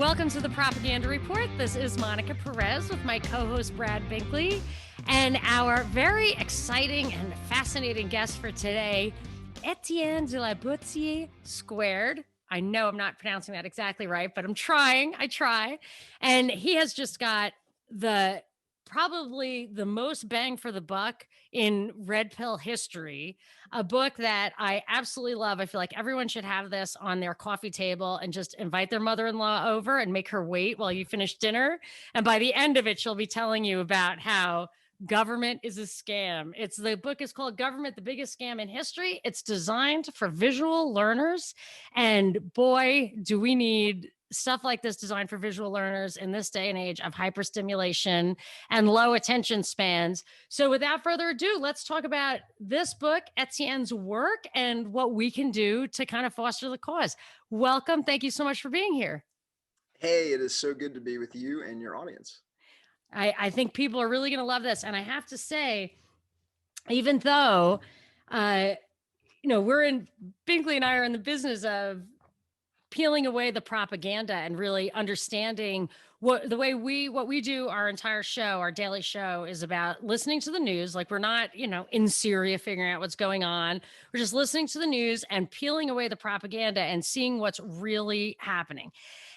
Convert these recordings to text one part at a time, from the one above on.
Welcome to the Propaganda Report. This is Monica Perez with my co-host Brad Binkley and our very exciting and fascinating guest for today, Etienne de la Boetie squared. I know I'm not pronouncing that exactly right, but I'm trying. I try. And he has just got probably the most bang for the buck in red pill history, a book that I absolutely love. I feel like everyone should have this on their coffee table and just invite their mother-in-law over and make her wait while you finish dinner. And by the end of it, she'll be telling you about how government is a scam. The book is called Government, the Biggest Scam in History. It's designed for visual learners. And boy, do we need stuff like this designed for visual learners in this day and age of hyperstimulation and low attention spans. So without further ado, let's talk about this book, Etienne's work, and what we can do to kind of foster the cause. Welcome. Thank you so much for being here. Hey, it is so good to be with you and your audience. I think people are really going to love this. And I have to say, even though, Binkley and I are in the business of peeling away the propaganda and really understanding what we do. Our entire show, our daily show, is about listening to the news. Like, we're not, in Syria figuring out what's going on. We're just listening to the news and peeling away the propaganda and seeing what's really happening.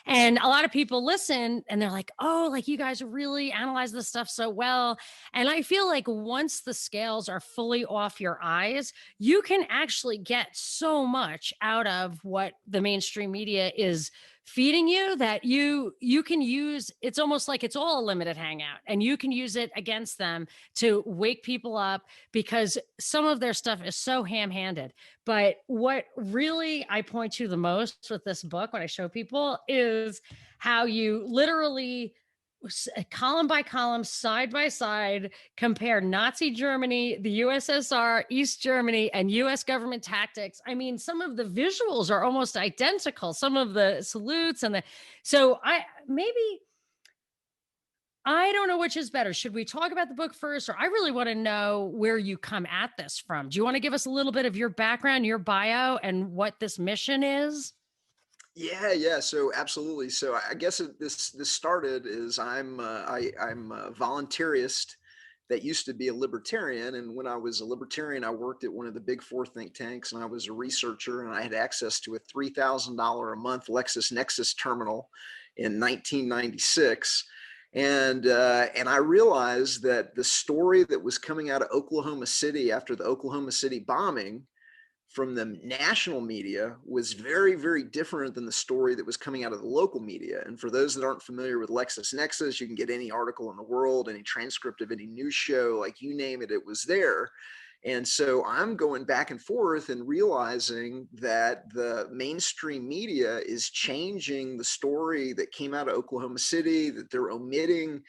And a lot of people listen and they're like, oh, like, you guys really analyze this stuff so well. And I feel like once the scales are fully off your eyes, you can actually get so much out of what the mainstream media is feeding you that you can use. It's almost like it's all a limited hangout, and you can use it against them to wake people up, because some of their stuff is so ham-handed. But what really I point to the most with this book when I show people is how you literally, column by column, side by side, compare Nazi Germany, the USSR, East Germany, and US government tactics. I mean, some of the visuals are almost identical, some of the salutes I don't know which is better. Should we talk about the book first? Or I really want to know where you come at this from. Do you want to give us a little bit of your background, your bio, and what this mission is? Yeah. So absolutely. So I guess this started is I'm a voluntarist that used to be a libertarian, and when I was a libertarian, I worked at one of the big four think tanks, and I was a researcher, and I had access to a $3,000 a month LexisNexis terminal in 1996. And I realized that the story that was coming out of Oklahoma City after the Oklahoma City bombing from the national media was very, very different than the story that was coming out of the local media. And for those that aren't familiar with LexisNexis, you can get any article in the world, any transcript of any news show, like you name it, it was there. And so I'm going back and forth and realizing that the mainstream media is changing the story that came out of Oklahoma City, that they're omitting,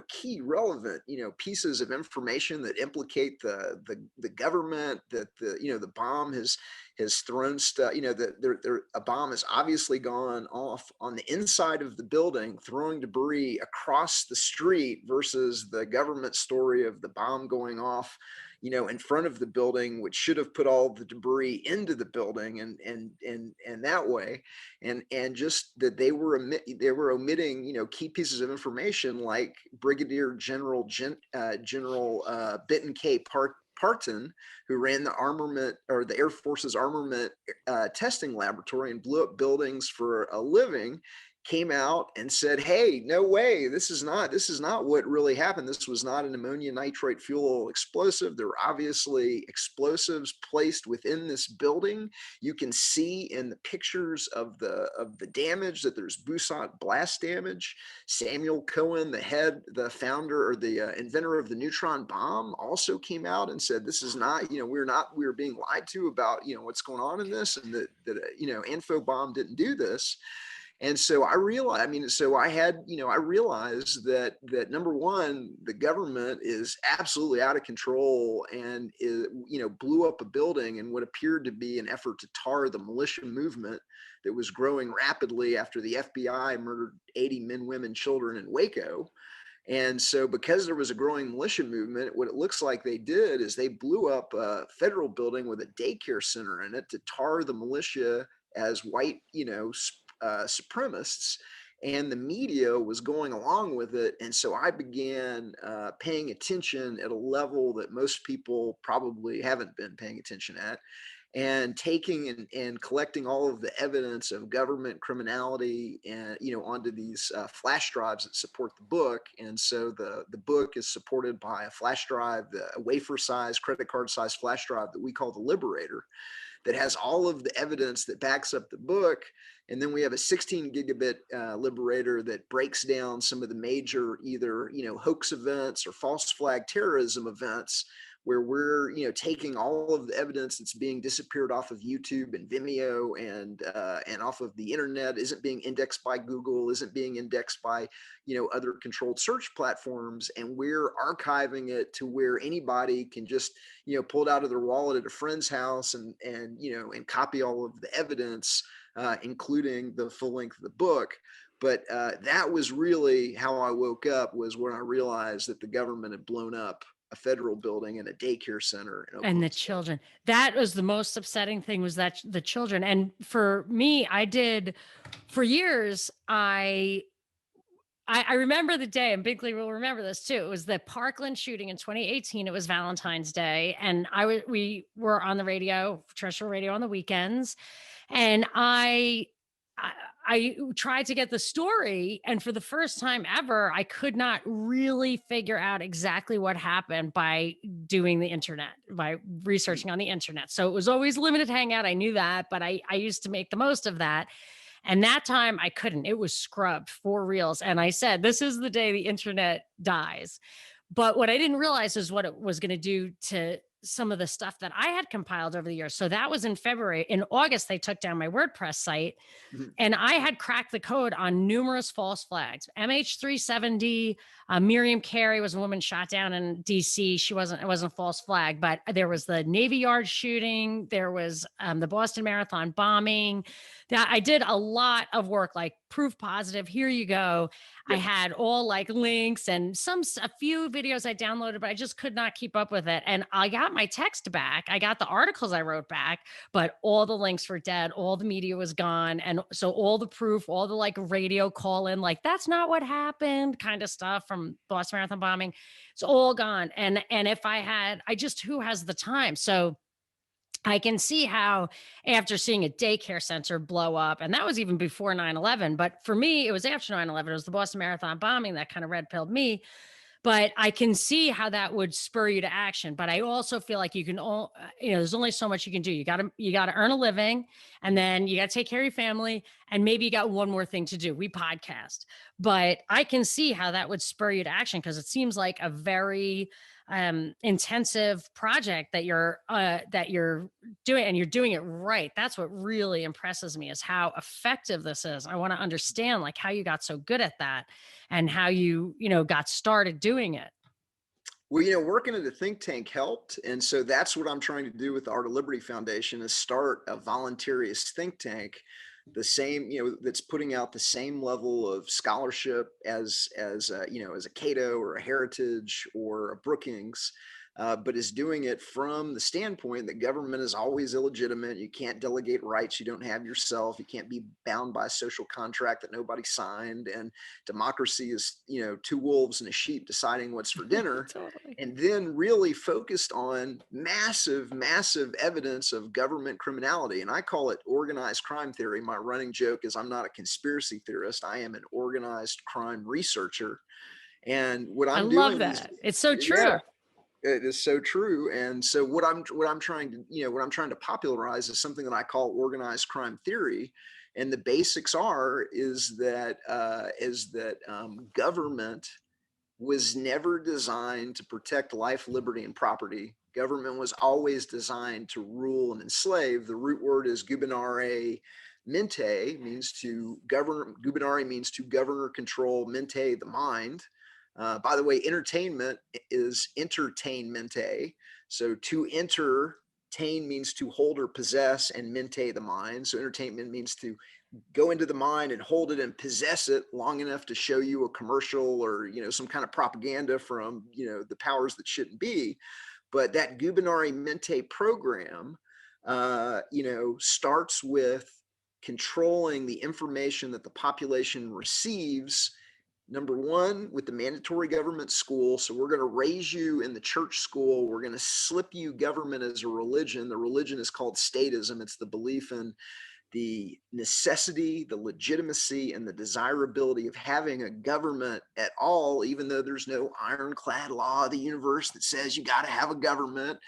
key relevant, pieces of information that implicate the government, that the bomb has thrown stuff, that a bomb has obviously gone off on the inside of the building, throwing debris across the street, versus the government story of the bomb going off in front of the building, which should have put all the debris into the building, and that way, and just that they were omitting key pieces of information, like Brigadier General Benton K. Parton, who ran the armament, or the Air Force's armament testing laboratory and blew up buildings for a living, came out and said, hey, no way, this is not what really happened. This was not an ammonia nitrate fuel explosive. There were obviously explosives placed within this building. You can see in the pictures of the damage that there's Busant blast damage. Samuel Cohen, the founder, or the inventor of the neutron bomb, also came out and said, this is not, we're being lied to about, what's going on in this, and that Infobomb didn't do this. And so I realized, I realized that number one, the government is absolutely out of control, and blew up a building in what appeared to be an effort to tar the militia movement that was growing rapidly after the FBI murdered 80 men, women, children in Waco. And so because there was a growing militia movement, what it looks like they did is they blew up a federal building with a daycare center in it to tar the militia as white, supremacists. and the media was going along with it. And so I began paying attention at a level that most people probably haven't been paying attention at, and taking and collecting all of the evidence of government criminality and onto these flash drives that support the book. And so the book is supported by a flash drive, a wafer size, credit card size flash drive that we call the Liberator, that has all of the evidence that backs up the book. And then we have a 16 gigabit Liberator that breaks down some of the major either hoax events or false flag terrorism events, where we're taking all of the evidence that's being disappeared off of YouTube and Vimeo and off of the internet, isn't being indexed by Google, isn't being indexed by other controlled search platforms, and we're archiving it to where anybody can just pull it out of their wallet at a friend's house and copy all of the evidence, including the full length of the book. But that was really how I woke up, was when I realized that the government had blown up a federal building and a daycare center in And the Oklahoma City. children. That was the most upsetting thing, was that the children. And for me, I did for years, I remember the day, and Binkley will remember this too. It was the Parkland shooting in 2018. It was Valentine's Day, and we were on the radio, terrestrial radio, on the weekends, and I I tried to get the story, and for the first time ever, I could not really figure out exactly what happened by doing the internet, by researching on the internet. So it was always limited hangout. I knew that, but I used to make the most of that. And that time I couldn't. It was scrubbed for reals. And I said, this is the day the internet dies. But what I didn't realize is what it was going to do to some of the stuff that I had compiled over the years. So that was in February. In August, they took down my WordPress site, Mhm. and I had cracked the code on numerous false flags. MH370, Miriam Carey was a woman shot down in DC. It wasn't a false flag, but there was the Navy Yard shooting. There was the Boston Marathon bombing. That I did a lot of work, like proof positive. Here you go. I Yep. had all like links and a few videos I downloaded, but I just could not keep up with it. And I got my text back. I got the articles I wrote back, but all the links were dead. All the media was gone. And so all the proof, all the like radio call in, like, that's not what happened kind of stuff from Boston Marathon bombing, it's all gone. And if I just, who has the time? So I can see how, after seeing a daycare center blow up, and that was even before 9/11, but for me, it was after 9/11. It was the Boston Marathon bombing that kind of red pilled me. But I can see how that would spur you to action. But I also feel like there's only so much you can do. You got to earn a living, and then you got to take care of your family, and maybe you got one more thing to do. We podcast, but I can see how that would spur you to action, because it seems like a very intensive project that you're doing, and you're doing it right. That's what really impresses me, is how effective this is. I want to understand like how you got so good at that, and how you got started doing it. Well, working at a think tank helped. And so that's what I'm trying to do with the Art of Liberty Foundation, is start a voluntarist think tank, the same, that's putting out the same level of scholarship as a Cato or a Heritage or a Brookings, but is doing it from the standpoint that government is always illegitimate. You can't delegate rights you don't have yourself. You can't be bound by a social contract that nobody signed. And democracy is, two wolves and a sheep deciding what's for dinner. Totally. And then really focused on massive, massive evidence of government criminality. And I call it organized crime theory. My running joke is I'm not a conspiracy theorist. I am an organized crime researcher. And what I I'm love doing is, that. It's so yeah, true. it is so true. And so what I'm trying to, what I'm trying to popularize is something that I call organized crime theory. And the basics is that government was never designed to protect life, liberty, and property. Government was always designed to rule and enslave. The root word is gubernare mente, means to govern. Gubernare means to govern or control. Mente, the mind. By the way, entertainment is entertainmente. So to entertain means to hold or possess, and mente, the mind. So entertainment means to go into the mind and hold it and possess it long enough to show you a commercial or some kind of propaganda from the powers that shouldn't be. But that gubernare mente program starts with controlling the information that the population receives. Number one, with the mandatory government school. So we're going to raise you in the church school. We're going to slip you government as a religion. The religion is called statism. It's the belief in the necessity, the legitimacy, and the desirability of having a government at all, even though there's no ironclad law of the universe that says you got to have a government.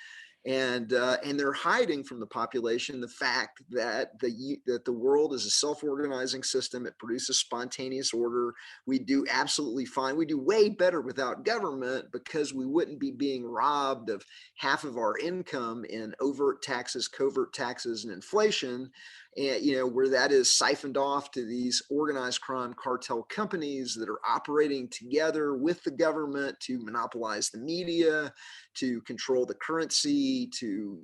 And they're hiding from the population the fact that the world is a self-organizing system. It produces spontaneous order. We do absolutely fine. We do way better without government because we wouldn't be being robbed of half of our income in overt taxes, covert taxes, and inflation. And where that is siphoned off to these organized crime cartel companies that are operating together with the government to monopolize the media, to control the currency, to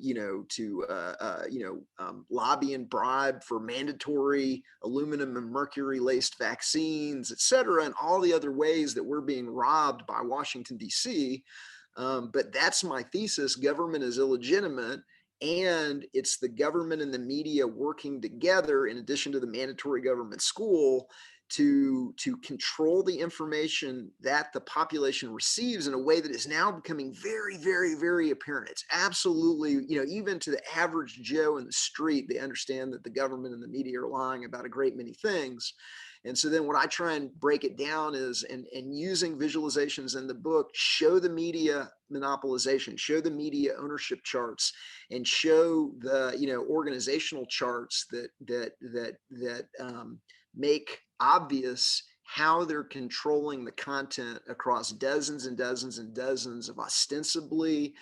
lobby and bribe for mandatory aluminum and mercury laced vaccines, et cetera, and all the other ways that we're being robbed by Washington, D.C. But that's my thesis. Government is illegitimate. And it's the government and the media working together, in addition to the mandatory government school, to control the information that the population receives in a way that is now becoming very, very, very apparent. It's absolutely, even to the average Joe in the street, they understand that the government and the media are lying about a great many things. And so then what I try and break it down is, and using visualizations in the book, show the media monopolization, show the media ownership charts, and show the organizational charts that make obvious how they're controlling the content across dozens and dozens and dozens of ostensibly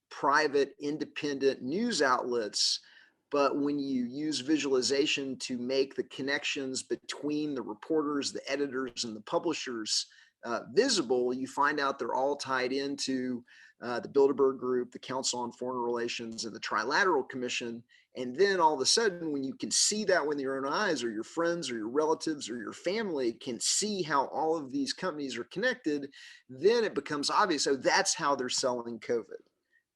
private independent news outlets. But when you use visualization to make the connections between the reporters, the editors, and the publishers visible, you find out they're all tied into the Bilderberg Group, the Council on Foreign Relations, and the Trilateral Commission. And then all of a sudden, when you can see that with your own eyes, or your friends or your relatives or your family can see how all of these companies are connected, then it becomes obvious. So that's how they're selling COVID.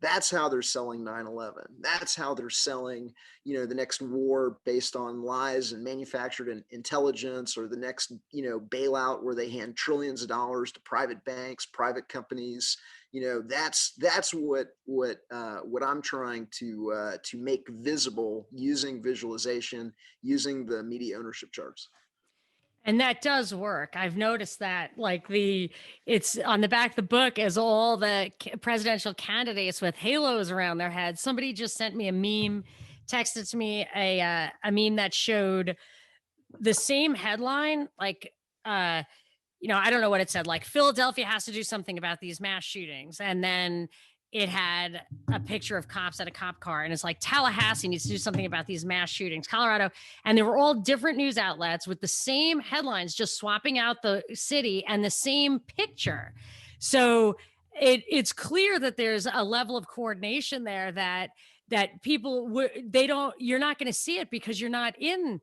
That's how they're selling 9/11. That's how they're selling, the next war based on lies and manufactured intelligence, or the next, bailout where they hand trillions of dollars to private banks, private companies. That's what I'm trying to make visible using visualization, using the media ownership charts. And that does work. I've noticed that, like, it's on the back of the book is all the presidential candidates with halos around their heads. Somebody just sent me a meme, texted to me a meme that showed the same headline, like, I don't know what it said, like Philadelphia has to do something about these mass shootings. And then it had a picture of cops at a cop car, and it's like Tallahassee needs to do something about these mass shootings, Colorado. And they were all different news outlets with the same headlines, just swapping out the city and the same picture. So it's clear that there's a level of coordination there that people you're not going to see it because you're not in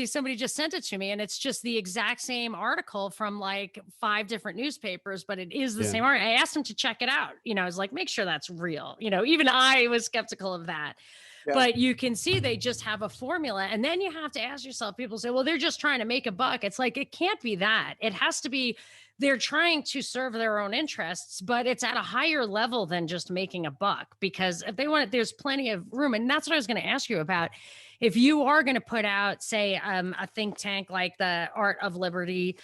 somebody just sent it to me, and it's just the exact same article from like 5 different newspapers, but it is the same article. I asked him to check it out. I was like, make sure that's real. Even I was skeptical of that. Yeah. But you can see they just have a formula. And then you have to ask yourself, people say, well, they're just trying to make a buck. It's like, it can't be that. It has to be, they're trying to serve their own interests, but it's at a higher level than just making a buck, because if they want it, there's plenty of room. And that's what I was going to ask you about. If you are going to put out, say, a think tank like the Art of Liberty,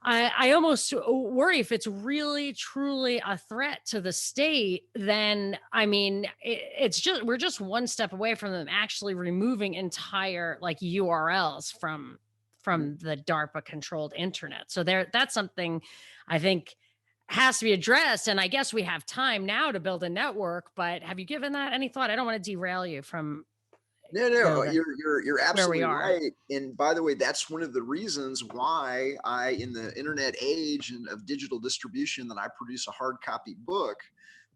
I almost worry if it's really, truly a threat to the state, then, we're just one step away from them actually removing entire like URLs from the DARPA controlled internet. So that's something I think has to be addressed. And I guess we have time now to build a network, but have you given that any thought? I don't want to derail you from No, you're absolutely right. And by the way, that's one of the reasons why in the internet age and of digital distribution, that I produce a hard copy book,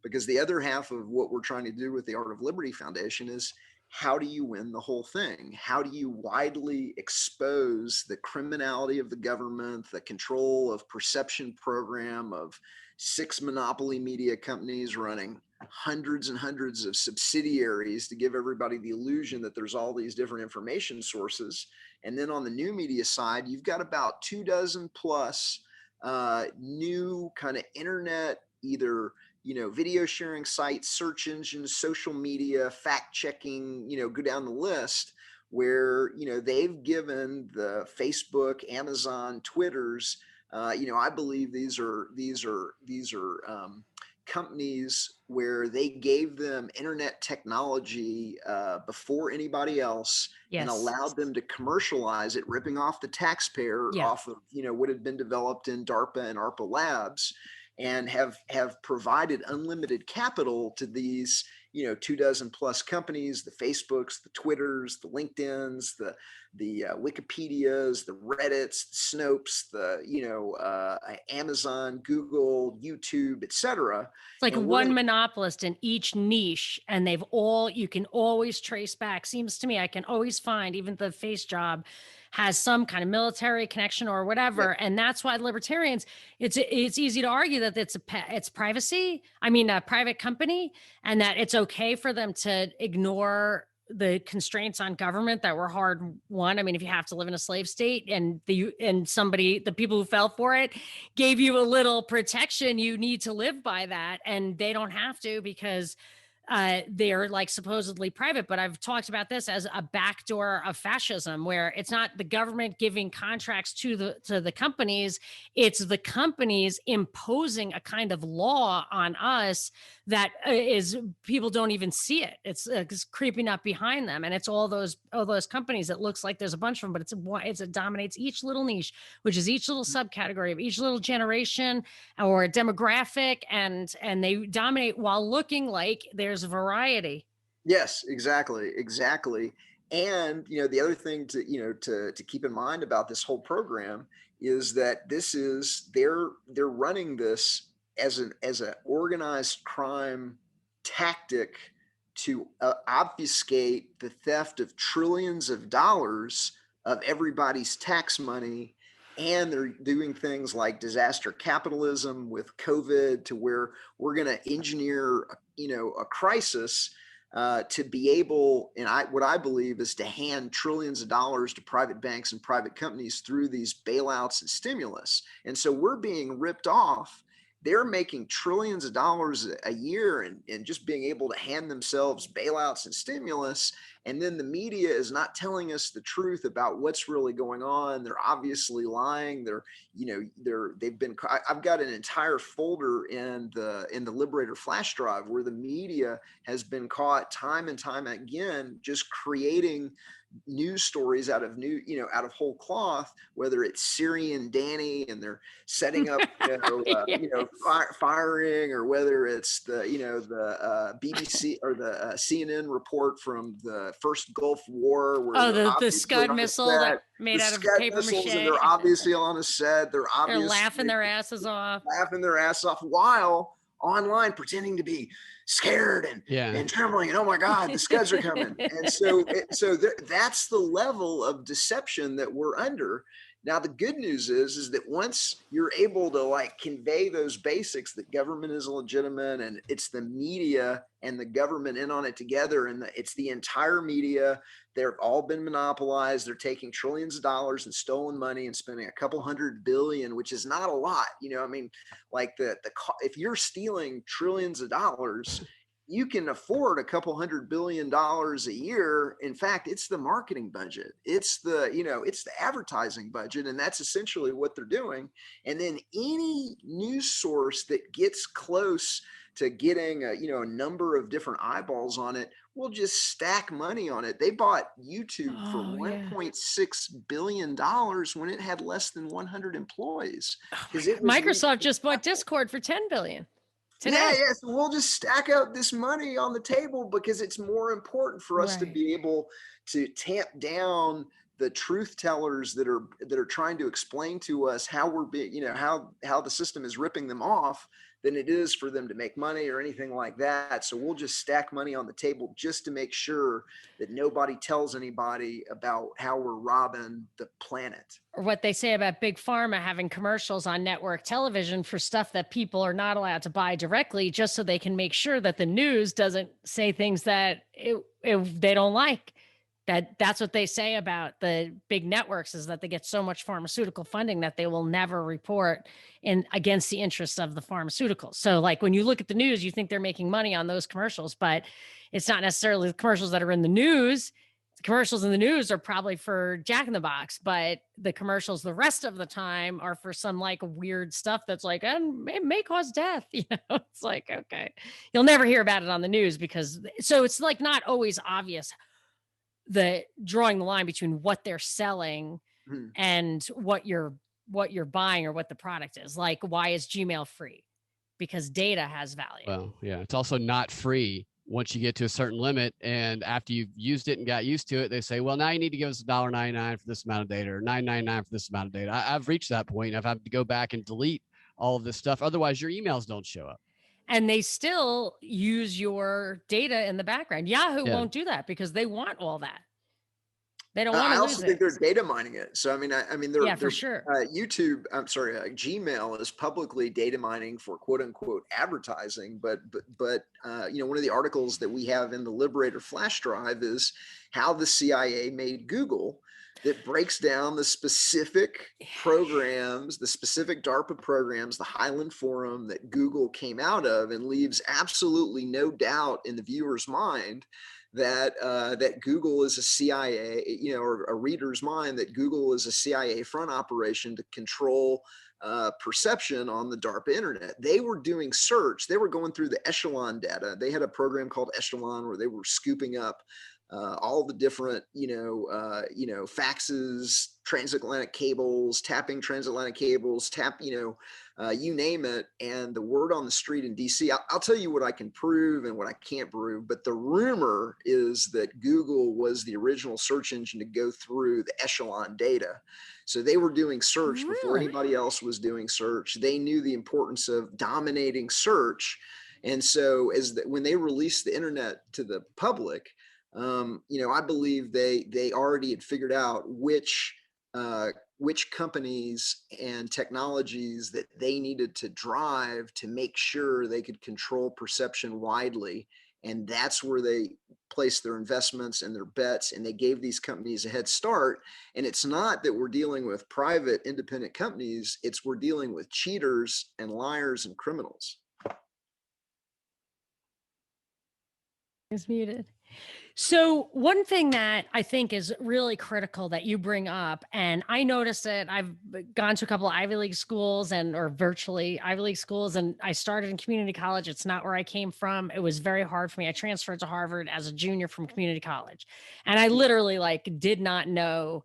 because the other half of what we're trying to do with the Art of Liberty Foundation is how do you win the whole thing? How do you widely expose the criminality of the government, the control of perception program of 6 monopoly media companies running hundreds and hundreds of subsidiaries to give everybody the illusion that there's all these different information sources? And then on the new media side, you've got about 24 plus new kind of internet, either video sharing sites, search engines, social media, fact checking, go down the list, where they've given the Facebook, Amazon, Twitters. I believe these are companies where they gave them internet technology before anybody else, and Yes. allowed them to commercialize it, ripping off the taxpayer off of what had been developed in DARPA and ARPA labs, and have provided unlimited capital to these 24 plus companies, the Facebooks, the Twitters, the LinkedIn's, the Wikipedias, the Reddits, the Snopes, the Amazon, Google, YouTube, etc. It's like And one monopolist in each niche, and you can always trace back. Seems to me I can always find, even the face job has some kind of military connection or whatever. And that's why libertarians, it's easy to argue that it's privacy. I mean, a private company, and that it's okay for them to ignore the constraints on government that were hard won. I mean, if you have to live in a slave state and the people who fell for it gave you a little protection, you need to live by that. And they don't have to, because they're like supposedly private. But I've talked about this as a backdoor of fascism, where it's not the government giving contracts to the companies, it's the companies imposing a kind of law on us that is, people don't even see it. It's creeping up behind them, and it's all those companies. It looks like there's a bunch of them, but it dominates each little niche, which is each little subcategory of each little generation or demographic, and they dominate while looking like there's variety. Yes, exactly, exactly. And the other thing to keep in mind about this whole program is that they're running this as an organized crime tactic to obfuscate the theft of trillions of dollars of everybody's tax money. And they're doing things like disaster capitalism with COVID, to where we're going to engineer a crisis to be able, and what I believe is to hand trillions of dollars to private banks and private companies through these bailouts and stimulus. And so we're being ripped off. They're making trillions of dollars a year and just being able to hand themselves bailouts and stimulus. And then the media is not telling us the truth about what's really going on. They're obviously lying. I've got an entire folder in the Liberator flash drive where the media has been caught time and time again just creating news stories out of whole cloth, whether it's Syrian Danny and they're setting up firing, or whether it's the BBC or the CNN report from the first Gulf War, where the Scud missile that made out of paper mache, and they're obviously on a set, they're laughing their asses off while online pretending to be scared and trembling, and oh my God, the Scuds are coming. And so that's the level of deception that we're under. Now, the good news is that once you're able to convey those basics, that government is legitimate, and it's the media and the government in on it together, and it's the entire media. They've all been monopolized. They're taking trillions of dollars in stolen money and spending a couple $100 billion, which is not a lot. If you're stealing trillions of dollars, you can afford a couple $100 billion a year. In fact, it's the marketing budget. It's the advertising budget. And that's essentially what they're doing. And then any news source that gets close to getting a number of different eyeballs on it will just stack money on it. They bought YouTube for $1.6 billion when it had less than 100 employees. Microsoft just bought Discord for $10 billion. Today. Yeah. So we'll just stack out this money on the table because it's more important for us to be able to tamp down the truth tellers that are trying to explain to us how we're being, how the system is ripping them off, than it is for them to make money or anything like that. So we'll just stack money on the table just to make sure that nobody tells anybody about how we're robbing the planet. Or what they say about big pharma having commercials on network television for stuff that people are not allowed to buy directly, just so they can make sure that the news doesn't say things that they don't like. That's what they say about the big networks, is that they get so much pharmaceutical funding that they will never report in against the interests of the pharmaceuticals. So like when you look at the news, you think they're making money on those commercials, but it's not necessarily the commercials that are in the news. The commercials in the news are probably for Jack in the Box, but the commercials the rest of the time are for some like weird stuff that's like, it may cause death. It's like, okay, you'll never hear about it on the news because so it's like not always obvious the drawing the line between what they're selling Mhm. and what you're buying or what the product is. Like, why is Gmail free? Because data has value. Well, yeah, it's also not free once you get to a certain limit. And after you've used it and got used to it, they say, well, now you need to give us $1.99 for this amount of data or $9.99 for this amount of data. I've reached that point. I've had to go back and delete all of this stuff. Otherwise, your emails don't show up. And they still use your data in the background. Yahoo Yeah. won't do that because they want all that. They don't want I to also lose think it. they're data mining it. So I mean, Yeah, for sure. YouTube. I'm sorry, Gmail is publicly data mining for quote unquote advertising. But one of the articles that we have in the Liberator flash drive is how the CIA made Google, that breaks down the specific programs, the specific DARPA programs, the Highland Forum that Google came out of, and leaves absolutely no doubt in the viewer's mind that Google is a CIA, or a reader's mind, that Google is a CIA front operation to control perception on the DARPA internet. They were doing search. They were going through the Echelon data. They had a program called Echelon where they were scooping up all the different, faxes, transatlantic cables, tapping transatlantic cables, you name it. And the word on the street in DC, I'll tell you what I can prove and what I can't prove, but the rumor is that Google was the original search engine to go through the Echelon data. So they were doing search before anybody else was doing search. They knew the importance of dominating search. And so when they released the internet to the public, I believe they already had figured out which companies and technologies that they needed to drive to make sure they could control perception widely. And that's where they placed their investments and their bets, and they gave these companies a head start. And it's not that we're dealing with private independent companies, it's we're dealing with cheaters and liars and criminals. Is muted. So one thing that I think is really critical that you bring up, and I noticed it, I've gone to a couple of Ivy League schools or virtually Ivy League schools, and I started in community college. It's not where I came from. It was very hard for me. I transferred to Harvard as a junior from community college. And I literally did not know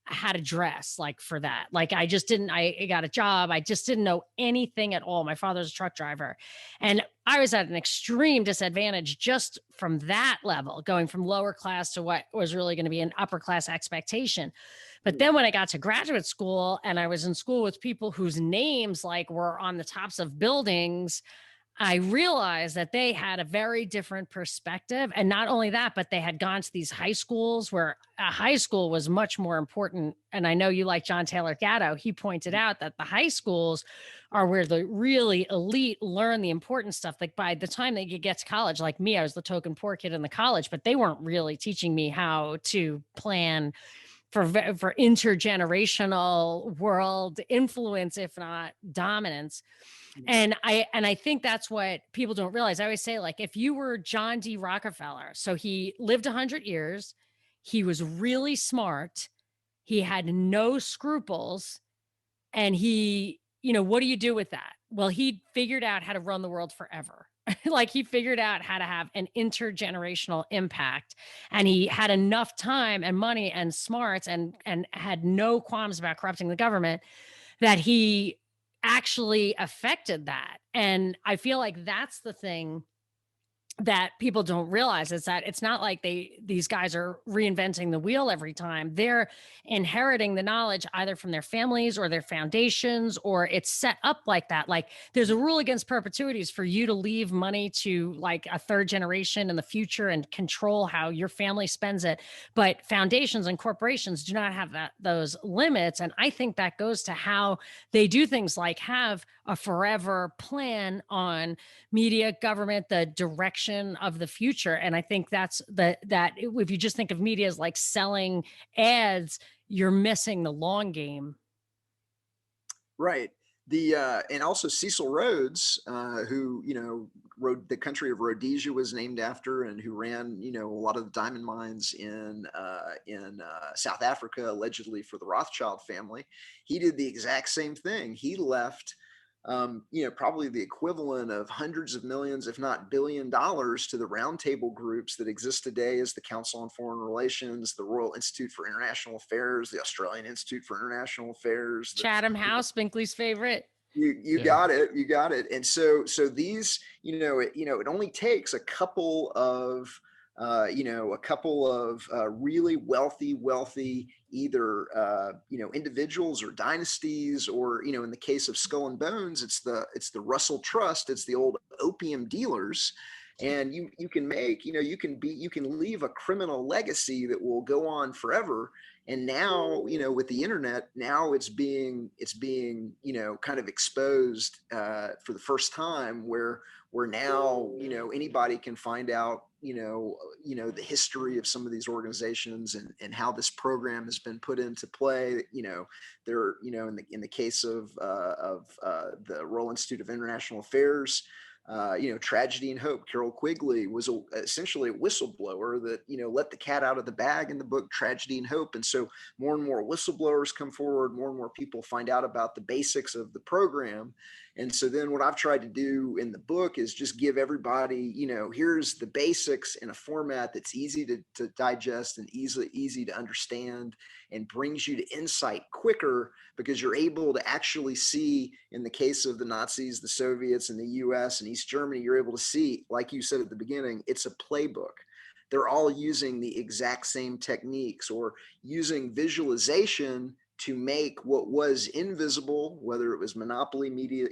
how to dress for that. I just didn't, I got a job. I just didn't know anything at all. My father's a truck driver, and I was at an extreme disadvantage just from that level, going from lower class to what was really going to be an upper class expectation. But then when I got to graduate school and I was in school with people whose names were on the tops of buildings, I realized that they had a very different perspective. And not only that, but they had gone to these high schools where a high school was much more important. And I know you like John Taylor Gatto. He pointed out that the high schools are where the really elite learn the important stuff. By the time they get to college, like me, I was the token poor kid in the college, but they weren't really teaching me how to plan for intergenerational world influence, if not dominance. And I think that's what people don't realize. I always say, if you were John D. Rockefeller, so he lived 100 years, he was really smart, he had no scruples, and what do you do with that? Well, he figured out how to run the world forever. He figured out how to have an intergenerational impact, and he had enough time and money and smarts and had no qualms about corrupting the government that he actually affected that. And I feel like that's the thing that people don't realize is that it's not like these guys are reinventing the wheel every time. They're inheriting the knowledge either from their families or their foundations, or it's set up like that. Like there's a rule against perpetuities for you to leave money to like a third generation in the future and control how your family spends it. But foundations and corporations do not have those limits. And I think that goes to how they do things, like have a forever plan on media, government, the direction of the future. And I think that if you just think of media as like selling ads, you're missing the long game. Right. And also Cecil Rhodes, who, rode the country of Rhodesia was named after, and who ran, a lot of the diamond mines in South Africa, allegedly for the Rothschild family. He did the exact same thing. He left, probably the equivalent of hundreds of millions, if not $1 billion, to the roundtable groups that exist today as the Council on Foreign Relations, the Royal Institute for International Affairs, the Australian Institute for International Affairs, Chatham House, Binkley's favorite. You got it. You got it. And so these, it only takes a couple of really wealthy either individuals or dynasties, or in the case of Skull and Bones, it's the Russell Trust, it's the old opium dealers, and you can make, you can leave a criminal legacy that will go on forever. And now, with the internet, now it's being kind of exposed for the first time, where now anybody can find out the history of some of these organizations, and how this program has been put into play. They're in the case of the Royal Institute of International Affairs, Tragedy and Hope. Carol Quigley was essentially a whistleblower that, let the cat out of the bag in the book Tragedy and Hope. And so more and more whistleblowers come forward, more and more people find out about the basics of the program. And so then what I've tried to do in the book is just give everybody, here's the basics in a format that's easy to digest and easy to understand, and brings you to insight quicker, because you're able to actually see, in the case of the Nazis, the Soviets, and the US and East Germany, you're able to see, like you said at the beginning, it's a playbook. They're all using the exact same techniques, or using visualization to make what was invisible, whether it was monopoly media,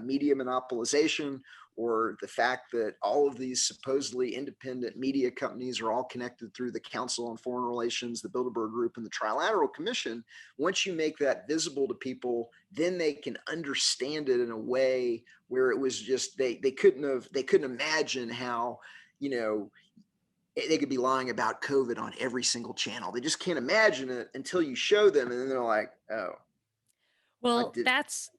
media monopolization, or the fact that all of these supposedly independent media companies are all connected through the Council on Foreign Relations, the Bilderberg Group, and the Trilateral Commission. Once you make that visible to people, then they can understand it in a way where it was just they couldn't imagine how they could be lying about COVID on every single channel. They just can't imagine it until you show them, and then they're like, oh. Well, that's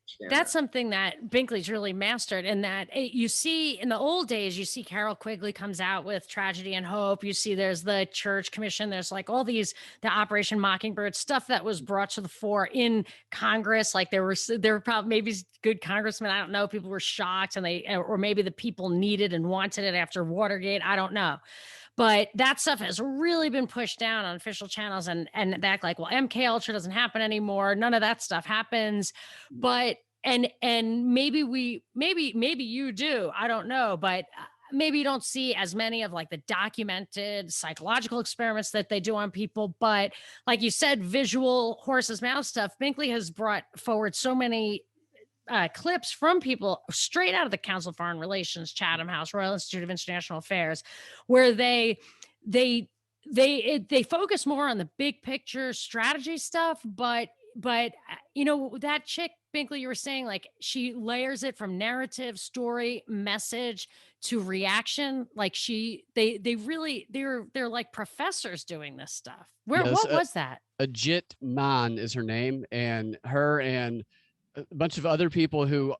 something that Binkley's really mastered, in that you see in the old days, you see Carol Quigley comes out with Tragedy and Hope. You see there's the Church Commission. There's like all these, the Operation Mockingbird stuff that was brought to the fore in Congress. Like there were probably maybe good congressmen. I don't know. People were shocked, and or maybe the people needed and wanted it after Watergate. I don't know. But that stuff has really been pushed down on official channels, and back like, well, MK Ultra doesn't happen anymore. None of that stuff happens. But and maybe you do. I don't know, but maybe you don't see as many of like the documented psychological experiments that they do on people. But like you said, visual horse's mouth stuff. Binkley has brought forward so many clips from people straight out of the Council of Foreign Relations, Chatham House, Royal Institute of International Affairs, where they focus more on the big picture strategy stuff. But that chick Binkley, you were saying, like, she layers it from narrative, story, message to reaction. Like they're like professors doing this stuff. What was that? Ajit Man is her name, and her and a bunch of other people who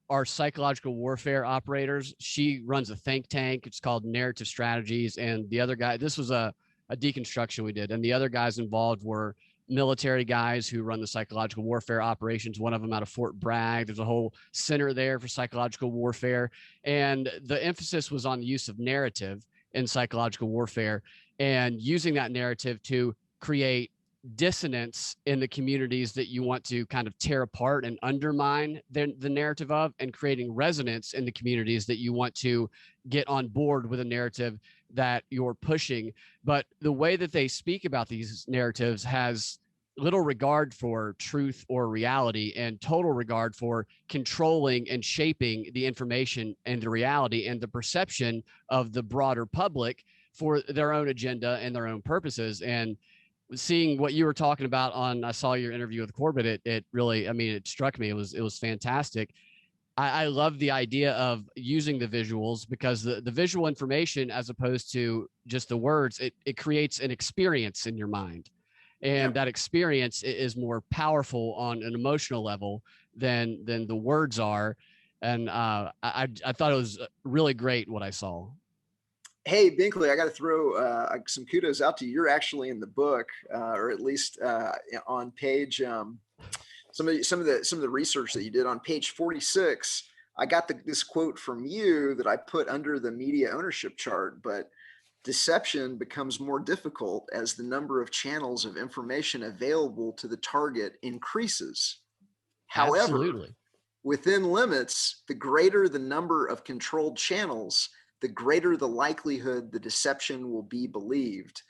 are psychological warfare operators. She runs a think tank. It's called Narrative Strategies. And the other guy, this was a deconstruction we did. And the other guys involved were military guys who run the psychological warfare operations. One of them out of Fort Bragg. There's a whole center there for psychological warfare. And the emphasis was on the use of narrative in psychological warfare, and using that narrative to create dissonance in the communities that you want to kind of tear apart and undermine the narrative of, and creating resonance in the communities that you want to get on board with a narrative that you're pushing. But the way that they speak about these narratives has little regard for truth or reality, and total regard for controlling and shaping the information and the reality and the perception of the broader public for their own agenda and their own purposes. And seeing what you were talking about I saw your interview with Corbett, it really, I mean, it struck me. It was fantastic. I love the idea of using the visuals, because the visual information, as opposed to just the words, it creates an experience in your mind. And that experience is more powerful on an emotional level than the words are. And I thought it was really great what I saw. Hey, Binkley, I got to throw some kudos out to you. You're actually in the book, or at least on page some of the research that you did on page 46. I got this quote from you that I put under the media ownership chart, but deception becomes more difficult as the number of channels of information available to the target increases. However, Absolutely. Within limits, the greater the number of controlled channels, the greater the likelihood the deception will be believed.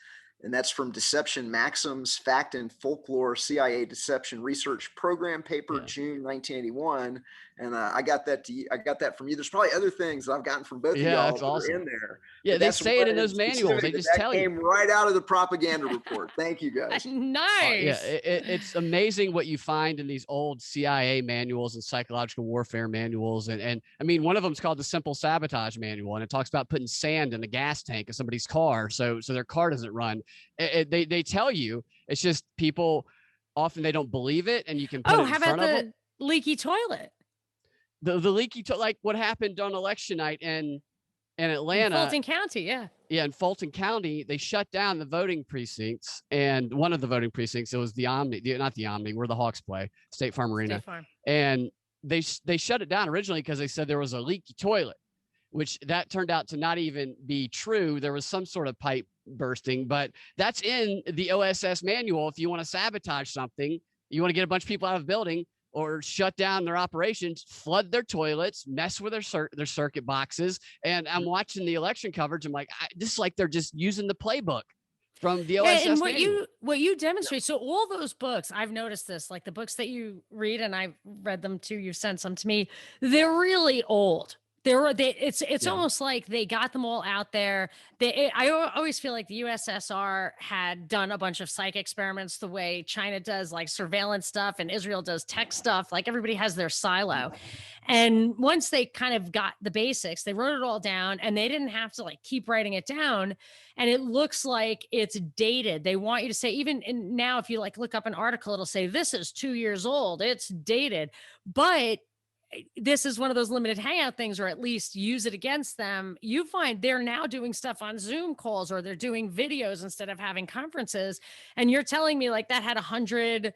And that's from Deception Maxims, Fact and Folklore, CIA Deception Research Program paper, June 1981. And I got that from you. There's probably other things that I've gotten from both of y'all that's awesome. in there. Yeah, they say it in those manuals. They just tell you. That came right out of the propaganda report. Thank you, guys. Nice. It's amazing what you find in these old CIA manuals and psychological warfare manuals. And I mean, one of them is called the Simple Sabotage Manual, and it talks about putting sand in the gas tank of somebody's car so their car doesn't run. They tell you. It's just people often they don't believe it, and you can put it in front of them. How about the leaky toilet? The leaky toilet, like what happened on election night in Atlanta, in Fulton County, in Fulton County, they shut down the voting precincts, and one of the voting precincts, it was the Omni, not the Omni, where the Hawks play, State Farm Arena, State Farm. And they shut it down originally because they said there was a leaky toilet, which that turned out to not even be true. There was some sort of pipe bursting, but that's in the OSS manual. If you want to sabotage something, you want to get a bunch of people out of the building or shut down their operations, flood their toilets, mess with their circuit boxes. And I'm watching the election coverage. I'm like, this is like they're just using the playbook from the OSS and manual. what you demonstrate. So all those books, I've noticed this, like the books that you read, and I've read them too, you've sent some to me, they're really old. It's almost like they got them all out there. I always feel like the USSR had done a bunch of psych experiments the way China does like surveillance stuff and Israel does tech stuff. Like everybody has their silo. And once they kind of got the basics, they wrote it all down and they didn't have to like keep writing it down. And it looks like it's dated. They want you to say, even now, if you like look up an article, it'll say this is 2 years old. It's dated. But this is one of those limited hangout things, or at least use it against them. You find they're now doing stuff on Zoom calls, or they're doing videos instead of having conferences. And you're telling me like that had 100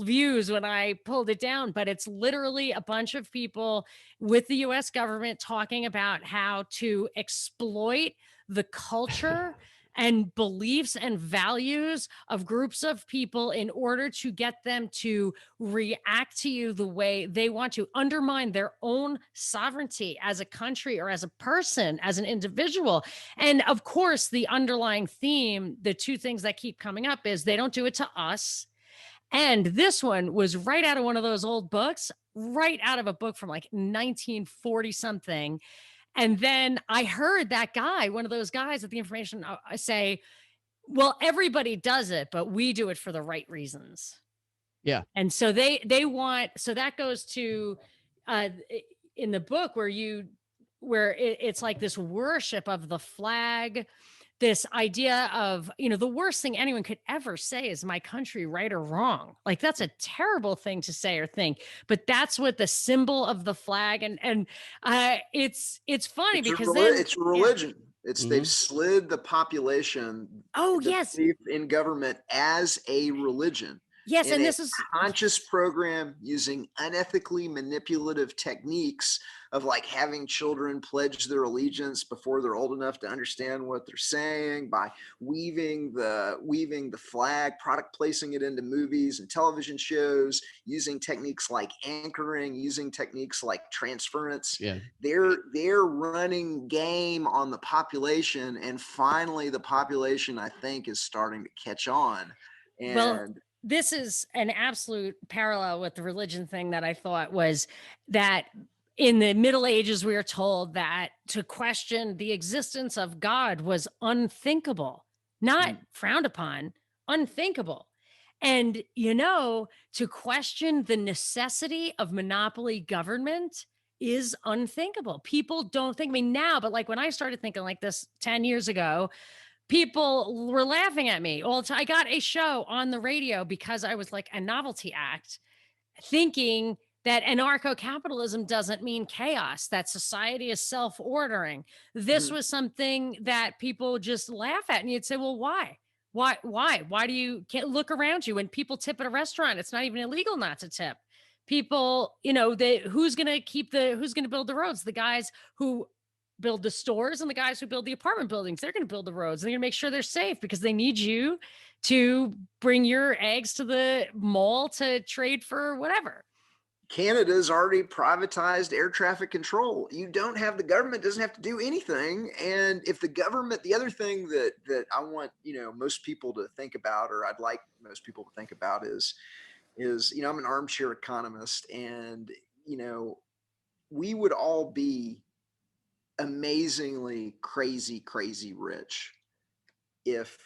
views when I pulled it down, but it's literally a bunch of people with the US government talking about how to exploit the culture and beliefs and values of groups of people in order to get them to react to you the way they want to, undermine their own sovereignty as a country or as a person, as an individual. And of course, the underlying theme, the two things that keep coming up is they don't do it to us. And this one was right out of one of those old books, right out of a book from like 1940 something. And then I heard that guy, one of those guys at the information, say, well, everybody does it, but we do it for the right reasons. Yeah. And so they want, so that goes to in the book where it's like this worship of the flag, this idea of, the worst thing anyone could ever say is my country, right or wrong. Like that's a terrible thing to say or think, but that's what the symbol of the flag. And it's funny because it's religion. It's they've slid the population. Oh, yes. In government as a religion. Yes. And this is conscious program using unethically manipulative techniques of like having children pledge their allegiance before they're old enough to understand what they're saying, by weaving the flag, product placing it into movies and television shows, using techniques like anchoring, using techniques like transference. Yeah. They're running game on the population, and finally the population, I think, is starting to catch on. Well, And this is an absolute parallel with the religion thing that I thought was that in the Middle Ages, we were told that to question the existence of God was unthinkable, not frowned upon, unthinkable. And, to question the necessity of monopoly government is unthinkable. People don't think, I mean, now, but like when I started thinking like this 10 years ago, people were laughing at me all the time. I got a show on the radio because I was like a novelty act, thinking that anarcho-capitalism doesn't mean chaos, that society is self-ordering. This was something that people just laugh at. And you'd say, well, why? Why do you can't look around you? When people tip at a restaurant, it's not even illegal not to tip. People, who's going to build the roads? The guys who build the stores and the guys who build the apartment buildings, they're going to build the roads. They're going to make sure they're safe because they need you to bring your eggs to the mall to trade for whatever. Canada's already privatized air traffic control. The government doesn't have to do anything. And if the government, the other thing that I want, most people to think about, or I'd like most people to think about is, I'm an armchair economist, and, we would all be amazingly crazy rich if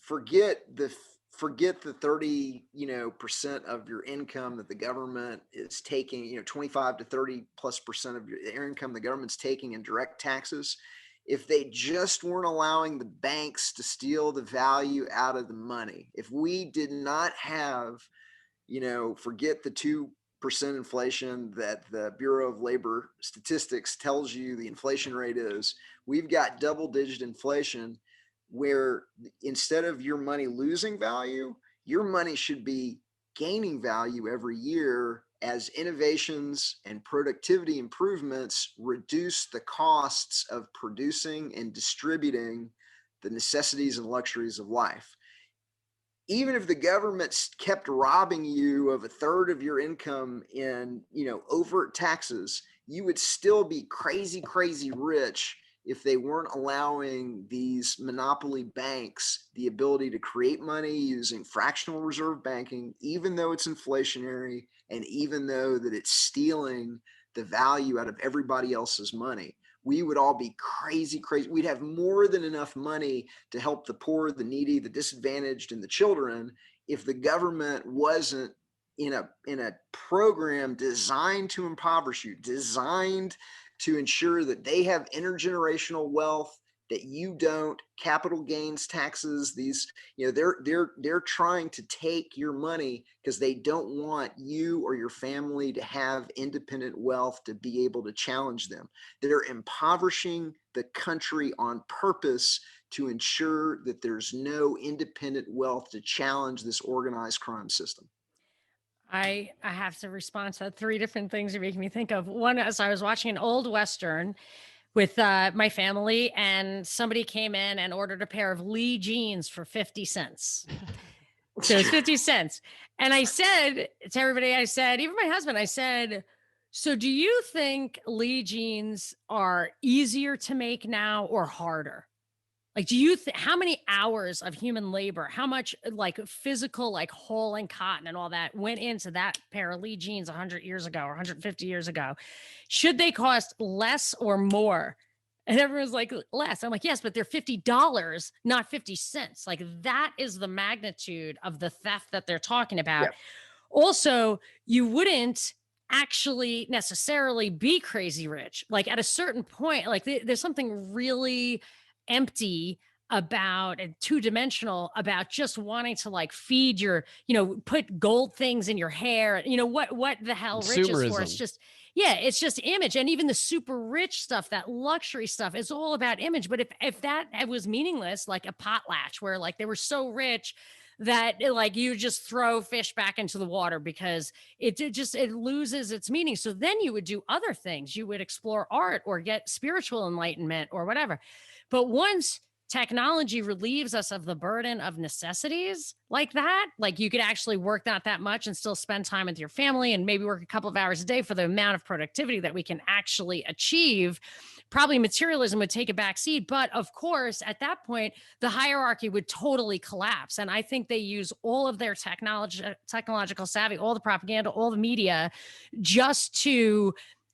forget the 30% of your income that the government is taking, 25 to 30+% of your income the government's taking in direct taxes. If they just weren't allowing the banks to steal the value out of the money, if we did not have, forget the 2% inflation that the Bureau of Labor Statistics tells you the inflation rate is, we've got double-digit inflation, where instead of your money losing value, your money should be gaining value every year as innovations and productivity improvements reduce the costs of producing and distributing the necessities and luxuries of life. Even if the government kept robbing you of a third of your income in, overt taxes, you would still be crazy rich if they weren't allowing these monopoly banks the ability to create money using fractional reserve banking, even though it's inflationary and even though that it's stealing the value out of everybody else's money. We would all be crazy. We'd have more than enough money to help the poor, the needy, the disadvantaged, and the children if the government wasn't in a program designed to impoverish you, designed to ensure that they have intergenerational wealth that you don't, capital gains taxes. These, they're trying to take your money because they don't want you or your family to have independent wealth to be able to challenge them. They're impoverishing the country on purpose to ensure that there's no independent wealth to challenge this organized crime system. I have to respond to 3 different things you're making me think of. One, as I was watching an old Western with my family, and somebody came in and ordered a pair of Lee jeans for 50 cents. So it's 50 cents. And I said to everybody, even my husband, I said, so do you think Lee jeans are easier to make now or harder? Like, do you how many hours of human labor, how much like physical, like hauling cotton and all that went into that pair of Lee jeans 100 years ago or 150 years ago? Should they cost less or more? And everyone's like, less. I'm like, yes, but they're $50, not 50 cents. Like, that is the magnitude of the theft that they're talking about. Yeah. Also, you wouldn't actually necessarily be crazy rich. Like, at a certain point, like there's something really empty about and two-dimensional about just wanting to like feed your, put gold things in your hair. What the hell rich is for? It's just, it's just image. And even the super rich stuff, that luxury stuff, is all about image. But if that was meaningless, like a potlatch where like they were so rich that like you just throw fish back into the water because it loses its meaning. So then you would do other things. You would explore art or get spiritual enlightenment or whatever. But once technology relieves us of the burden of necessities like that, like you could actually work not that much and still spend time with your family and maybe work a couple of hours a day for the amount of productivity that we can actually achieve. Probably materialism would take a back seat. But of course, at that point, the hierarchy would totally collapse. And I think they use all of their technological savvy, all the propaganda, all the media, just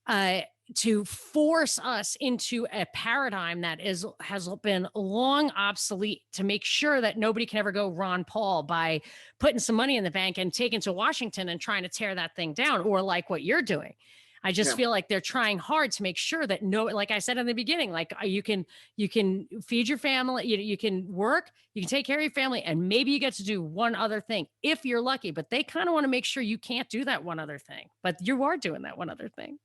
uh, to force us into a paradigm that has been long obsolete, to make sure that nobody can ever go Ron Paul by putting some money in the bank and taking to Washington and trying to tear that thing down, or like what you're doing. I just feel like they're trying hard to make sure that like I said in the beginning, like you can feed your family, you can work, you can take care of your family, and maybe you get to do one other thing if you're lucky. But they kind of want to make sure you can't do that one other thing, but you are doing that one other thing.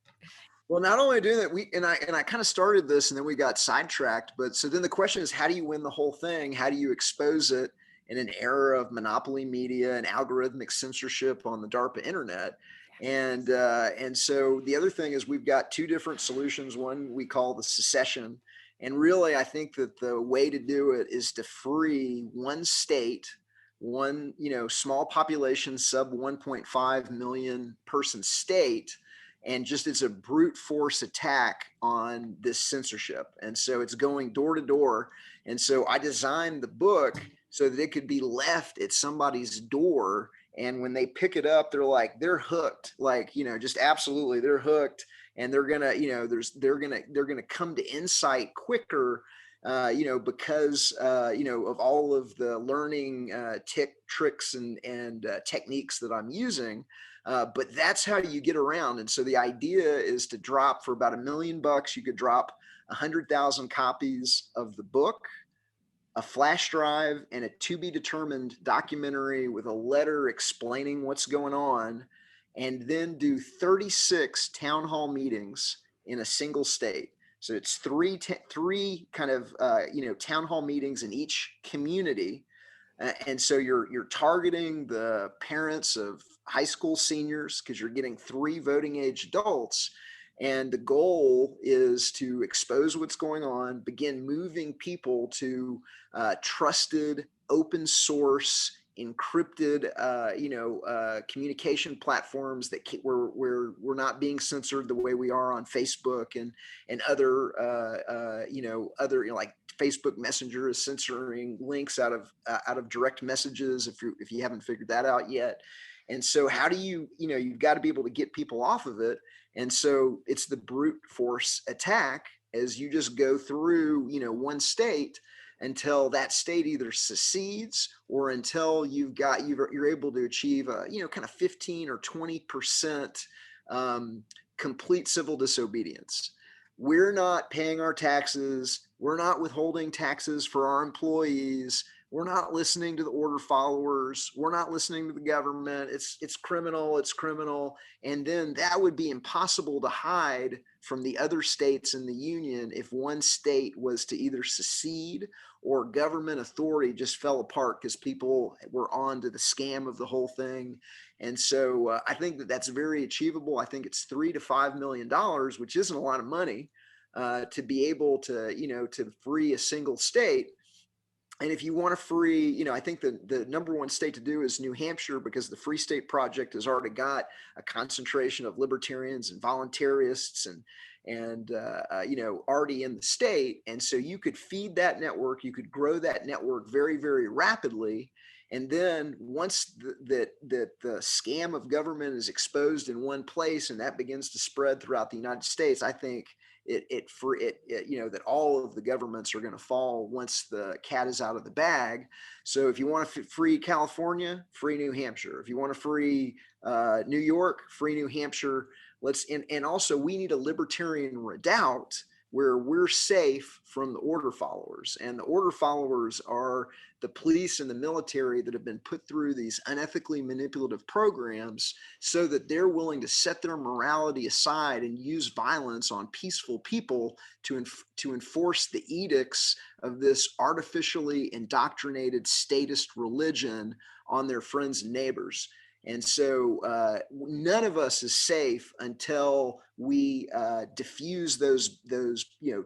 Well, not only doing that, I kind of started this and then we got sidetracked. But so then the question is, how do you win the whole thing? How do you expose it in an era of monopoly media and algorithmic censorship on the DARPA internet? And so the other thing is we've got two different solutions. One we call the secession, and really I think that the way to do it is to free one state, one small population, sub 1.5 million person state, and just it's a brute force attack on this censorship. And so it's going door to door. And so I designed the book so that it could be left at somebody's door. And when they pick it up, they're hooked, just absolutely, they're hooked. And they're gonna, they're gonna come to insight quicker, because of all of the learning tricks and techniques that I'm using. But that's how you get around. And so the idea is to drop for about $1 million. You could drop 100,000 copies of the book, a flash drive, and a to be determined documentary with a letter explaining what's going on, and then do 36 town hall meetings in a single state. So it's three kind of town hall meetings in each community. And so you're targeting the parents of high school seniors because you're getting 3 voting age adults. And the goal is to expose what's going on, begin moving people to trusted, open source, encrypted, communication platforms that where we're not being censored the way we are on Facebook and other, like Facebook Messenger is censoring links out of direct messages if you haven't figured that out yet. And so how do you've got to be able to get people off of it. And so it's the brute force attack as you just go through, one state until that state either secedes or until you're able to achieve a, kind of 15 or 20% complete civil disobedience. We're not paying our taxes. We're not withholding taxes for our employees. We're not listening to the order followers. We're not listening to the government. It's criminal. It's criminal. And then that would be impossible to hide from the other states in the union if one state was to either secede or government authority just fell apart because people were on to the scam of the whole thing. And so I think that that's very achievable. I think it's $3 to $5 million, which isn't a lot of money, to be able to, to free a single state. And if you want to free, I think the number one state to do is New Hampshire, because the Free State Project has already got a concentration of libertarians and voluntarists and already in the state. And so you could feed that network, you could grow that network very, very rapidly. And then once the scam of government is exposed in one place and that begins to spread throughout the United States, I think that all of the governments are going to fall once the cat is out of the bag. So if you want to free California, free New Hampshire. If you want to free New York, free New Hampshire. And also we need a libertarian redoubt where we're safe from the order followers. And the order followers are the police and the military that have been put through these unethically manipulative programs so that they're willing to set their morality aside and use violence on peaceful people to enforce the edicts of this artificially indoctrinated statist religion on their friends and neighbors. And so none of us is safe until we diffuse those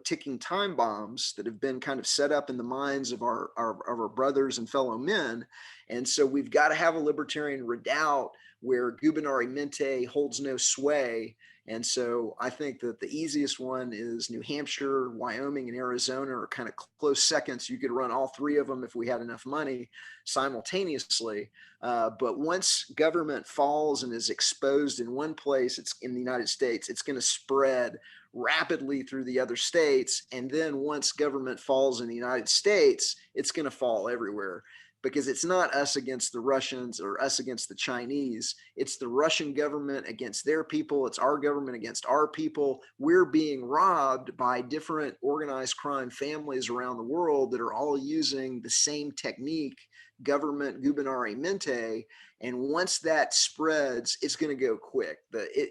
ticking time bombs that have been kind of set up in the minds of our brothers and fellow men. And so we've got to have a libertarian redoubt where gubernare mente holds no sway. And so I think that the easiest one is New Hampshire, Wyoming, and Arizona are kind of close seconds. You could run all three of them if we had enough money simultaneously. But once government falls and is exposed in one place, it's in the United States, it's going to spread rapidly through the other states. And then once government falls in the United States, it's going to fall everywhere. Because it's not us against the Russians or us against the Chinese. It's the Russian government against their people. It's our government against our people. We're being robbed by different organized crime families around the world that are all using the same technique, government gubernare mente. And once that spreads, it's going to go quick.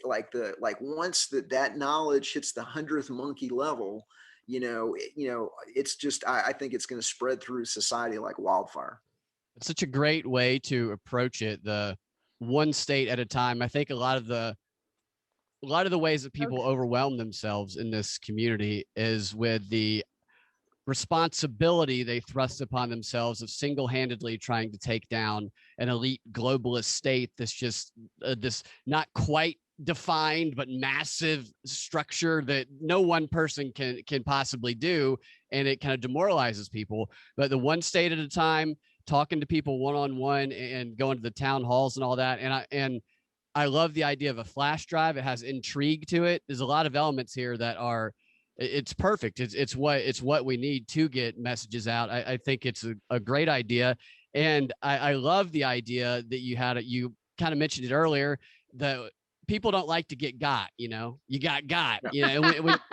Once that knowledge hits the 100th monkey level, it's just, I think it's going to spread through society like wildfire. It's such a great way to approach it, the one state at a time. I think a lot of the ways that people overwhelm themselves in this community is with the responsibility they thrust upon themselves of single-handedly trying to take down an elite globalist state that's just this not quite defined but massive structure that no one person can possibly do, and it kind of demoralizes people. But the one state at a time, talking to people one-on-one and going to the town halls and all that. And I love the idea of a flash drive. It has intrigue to it. There's a lot of elements here that it's perfect. It's what we need to get messages out. I think it's a great idea. And I love the idea that you kind of mentioned it earlier, that people don't like to get got, you got,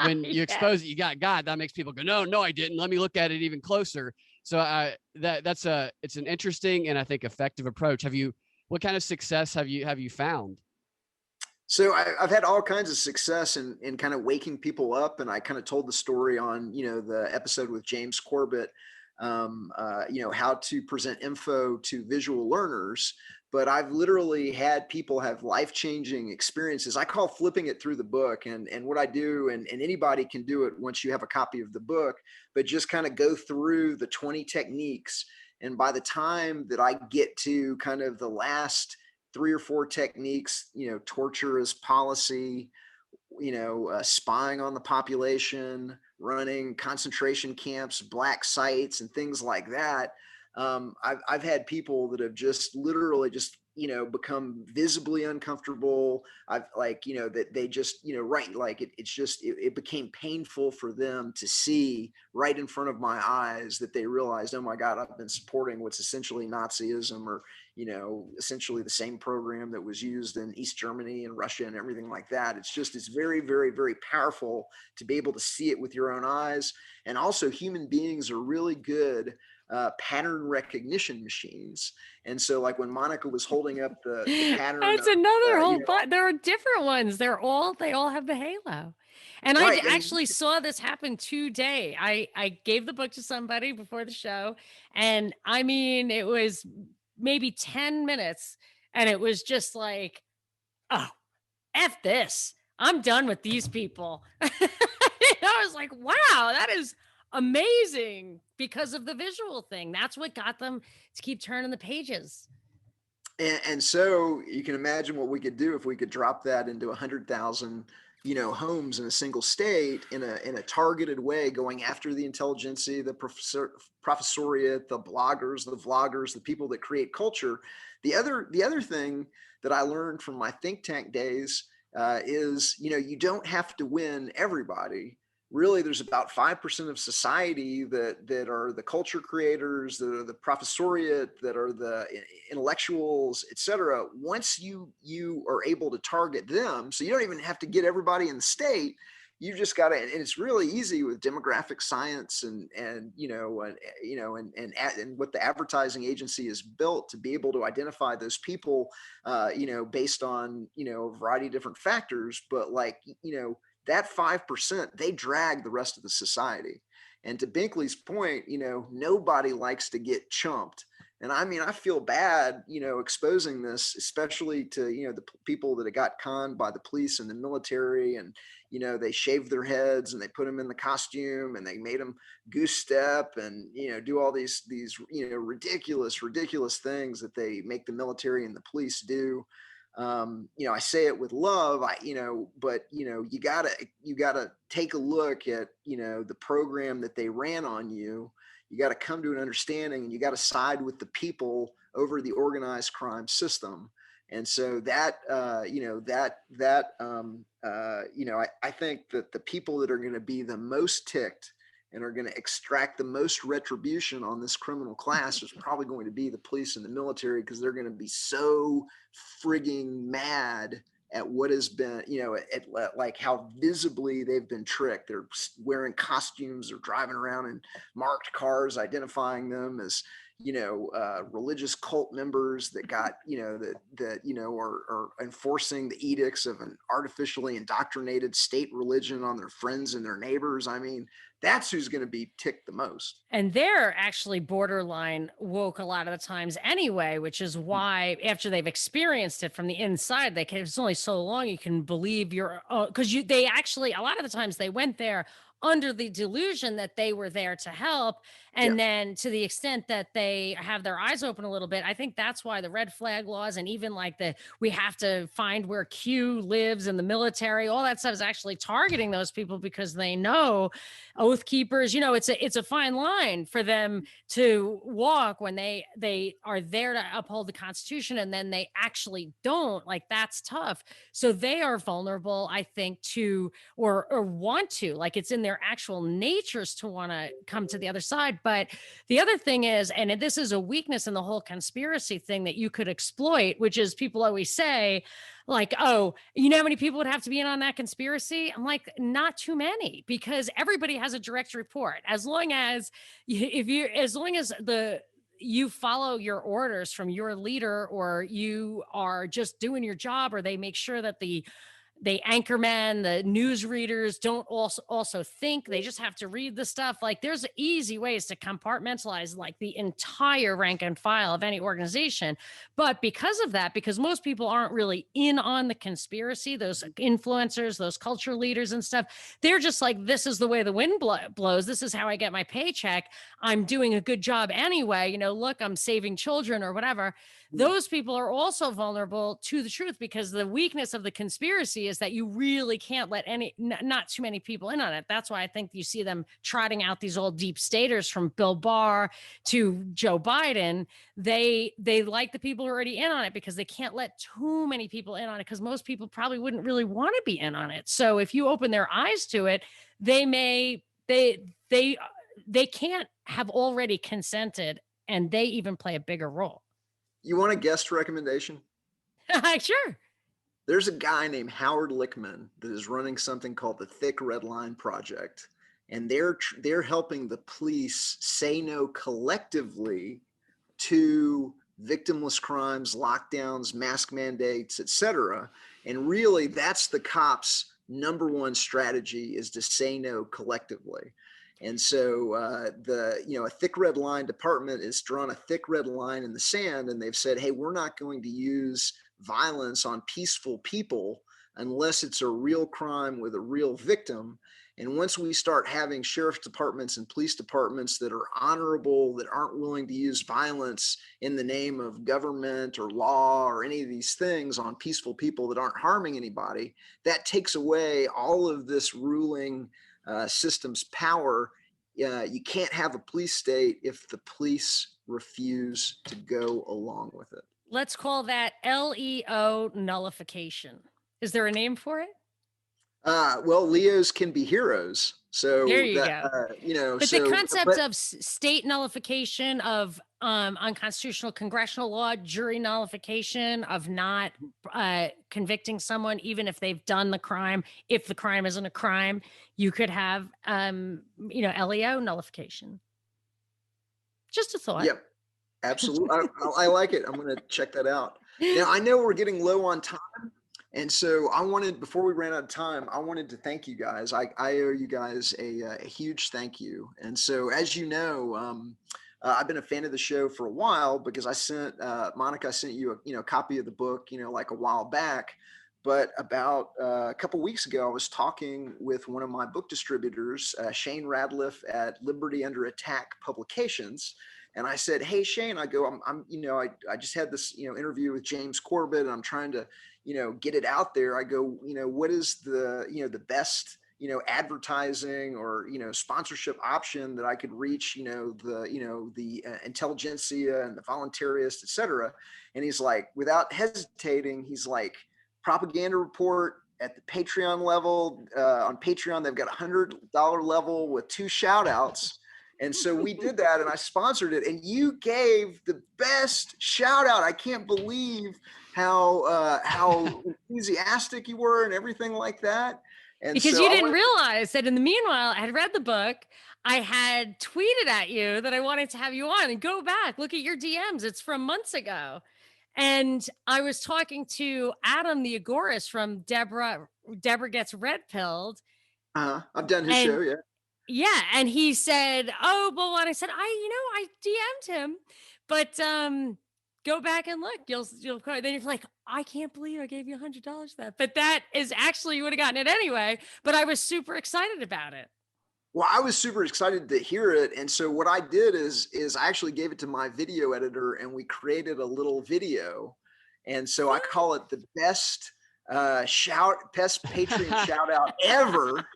when you expose it, you got, that makes people go, no, I didn't. Let me look at it even closer. So it's an interesting and I think effective approach. What kind of success have you found? So I've had all kinds of success in kind of waking people up. And I kind of told the story on, the episode with James Corbett, how to present info to visual learners. But I've literally had people have life-changing experiences. I call flipping it through the book. And what I do, and anybody can do it once you have a copy of the book, but just kind of go through the 20 techniques. And by the time that I get to kind of the last 3 or 4 techniques, torture as policy, spying on the population, running concentration camps, black sites, and things like that. I've had people that have just literally just, become visibly uncomfortable. That they just, it became painful for them to see right in front of my eyes that they realized, oh my God, I've been supporting what's essentially Nazism, or, essentially the same program that was used in East Germany and Russia and everything like that. It's very, very, very powerful to be able to see it with your own eyes. And also human beings are really good pattern recognition machines. And so like when Monica was holding up the pattern, that's another whole there are different ones. They all have the halo. And right. I actually saw this happen today. I gave the book to somebody before the show, and I mean, it was maybe 10 minutes, and it was just like, oh, F this. I'm done with these people. I was like, wow, that is amazing, because of the visual thing. That's what got them to keep turning the pages. And so you can imagine what we could do if we could drop that into 100,000, homes in a single state in a targeted way, going after the intelligentsia, the professoriate, the bloggers, the vloggers, the people that create culture. The other thing that I learned from my think tank days is, you don't have to win everybody. Really, there's about 5% of society that are the culture creators, that are the professoriate, that are the intellectuals, et cetera. Once you are able to target them, so you don't even have to get everybody in the state, you just got to, and it's really easy with demographic science and what the advertising agency is built to be able to identify those people, based on, a variety of different factors. But like, that 5%, they drag the rest of the society. And to Binkley's point, nobody likes to get chumped. And I mean, I feel bad, exposing this, especially to, the people that got conned by the police and the military, and, they shaved their heads and they put them in the costume and they made them goose step and, do all these, ridiculous things that they make the military and the police do. I say it with love, but you gotta take a look at, the program that they ran on you. You got to come to an understanding, and you got to side with the people over the organized crime system. And so that, I think that the people that are going to be the most ticked and are going to extract the most retribution on this criminal class is probably going to be the police and the military, because they're going to be so frigging mad at what has been, at like how visibly they've been tricked. They're wearing costumes, they're driving around in marked cars, identifying them as, religious cult members that got, are enforcing the edicts of an artificially indoctrinated state religion on their friends and their neighbors. I mean, that's who's going to be ticked the most. And they're actually borderline woke a lot of the times anyway, which is why after they've experienced it from the inside, it's only so long you can believe because they actually, a lot of the times they went there under the delusion that they were there to help. And then to the extent that they have their eyes open a little bit, I think that's why the red flag laws, and even like we have to find where Q lives in the military, all that stuff is actually targeting those people, because they know oath keepers, it's a fine line for them to walk when they are there to uphold the Constitution, and then they actually don't. Like, that's tough. So they are vulnerable, I think, to or want to, like, it's in their actual natures to want to come to the other side. But the other thing is, and this is a weakness in the whole conspiracy thing that you could exploit, which is people always say, like, oh, how many people would have to be in on that conspiracy? I'm like, not too many, because everybody has a direct report. As long as you follow your orders from your leader, or you are just doing your job, or they make sure that the anchorman, the news readers don't also think, they just have to read the stuff. Like, there's easy ways to compartmentalize like the entire rank and file of any organization. But because of that, because most people aren't really in on the conspiracy, those influencers, those culture leaders and stuff, they're just like, this is the way the wind blows. This is how I get my paycheck. I'm doing a good job anyway. Look, I'm saving children or whatever. Those people are also vulnerable to the truth, because the weakness of the conspiracy is that you really can't let not too many people in on it. That's why I think you see them trotting out these old deep staters, from Bill Barr to Joe Biden. They like the people who are already in on it, because they can't let too many people in on it, because most people probably wouldn't really want to be in on it. So if you open their eyes to it, they can't have already consented, and they even play a bigger role. You want a guest recommendation? Sure. There's a guy named Howard Lickman that is running something called the Thick Red Line Project, and they're helping the police say no collectively to victimless crimes, lockdowns, mask mandates, etc. And really, that's the cops' number one strategy, is to say no collectively. And so a thick red line department has drawn a thick red line in the sand, and they've said, hey, we're not going to use violence on peaceful people unless it's a real crime with a real victim. And once we start having sheriff's departments and police departments that are honorable, that aren't willing to use violence in the name of government or law or any of these things on peaceful people that aren't harming anybody, that takes away all of this ruling system's power. You can't have a police state if the police refuse to go along with it. Let's call that LEO nullification. Is there a name for it? Well, Leos can be heroes. There So you that, go. But the so, concept but of state nullification of unconstitutional congressional law, jury nullification of not convicting someone, even if they've done the crime, if the crime isn't a crime, you could have, LEO nullification. Just a thought. yep, absolutely. I like it. I'm going to check that out. Now, I know we're getting low on time. And so before we ran out of time, I wanted to thank you guys. I owe you guys a huge thank you. And so, as you know, I've been a fan of the show for a while because Monica, I sent you a copy of the book, like a while back. But about a couple weeks ago, I was talking with one of my book distributors, Shane Radliff at Liberty Under Attack Publications. And I said, "Hey, Shane," I go, I just had this, interview with James Corbett, and I'm trying to, get it out there. I go, what is the best, advertising or, sponsorship option that I could reach, the intelligentsia and the voluntarists, et cetera. And he's like, without hesitating, he's like, propaganda report at the Patreon level. On Patreon, they've got $100 level with 2 shout outs. And so we did that, and I sponsored it, and you gave the best shout out. I can't believe how enthusiastic you were and everything like that. And Because so you didn't realize that in the meanwhile, I had read the book. I had tweeted at you that I wanted to have you on, and go back, look at your DMs. It's from months ago. And I was talking to Adam, the agorist from Deborah Gets Red Pilled. I've done his And show, yeah. yeah, and he said, "Oh, well," and I said, I DM'd him, but go back and look. You'll then you're like, I can't believe I gave you $100 for that. But that is actually, you would have gotten it anyway. But I was super excited about it. Well, I was super excited to hear it. And so what I did is I actually gave it to my video editor, and we created a little video. And so I call it the best Patreon shout out ever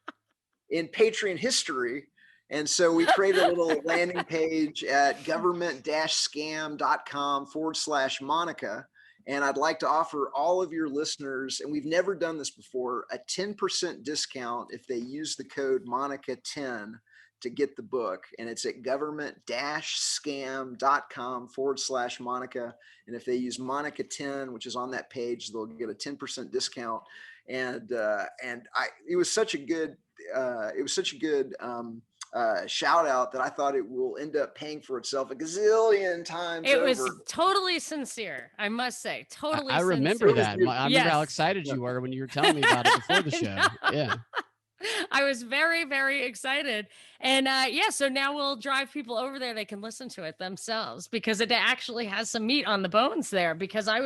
in Patreon history. And so we created a little landing page at government-scam.com/Monica. And I'd like to offer all of your listeners, and we've never done this before, a 10% discount if they use the code Monica10 to get the book. And it's at government-scam.com/Monica. And if they use Monica10, which is on that page, they'll get a 10% discount. And it was such a good shout out that I thought it will end up paying for itself a gazillion times It over. was totally sincere, I must say. Totally I remember sincere. that. I remember how excited you were when you were telling me about it before the show. Yeah. I was very, very excited. And so now we'll drive people over there. They can listen to it themselves because it actually has some meat on the bones there, because I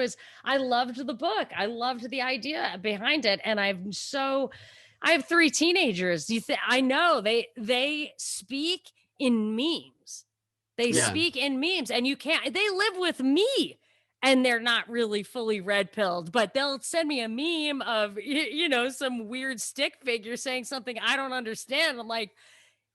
loved the book. I loved the idea behind it. And I have 3 teenagers. I know they speak in memes. They speak in memes, and they live with me, and they're not really fully red pilled, but they'll send me a meme of, some weird stick figure saying something I don't understand. I'm like,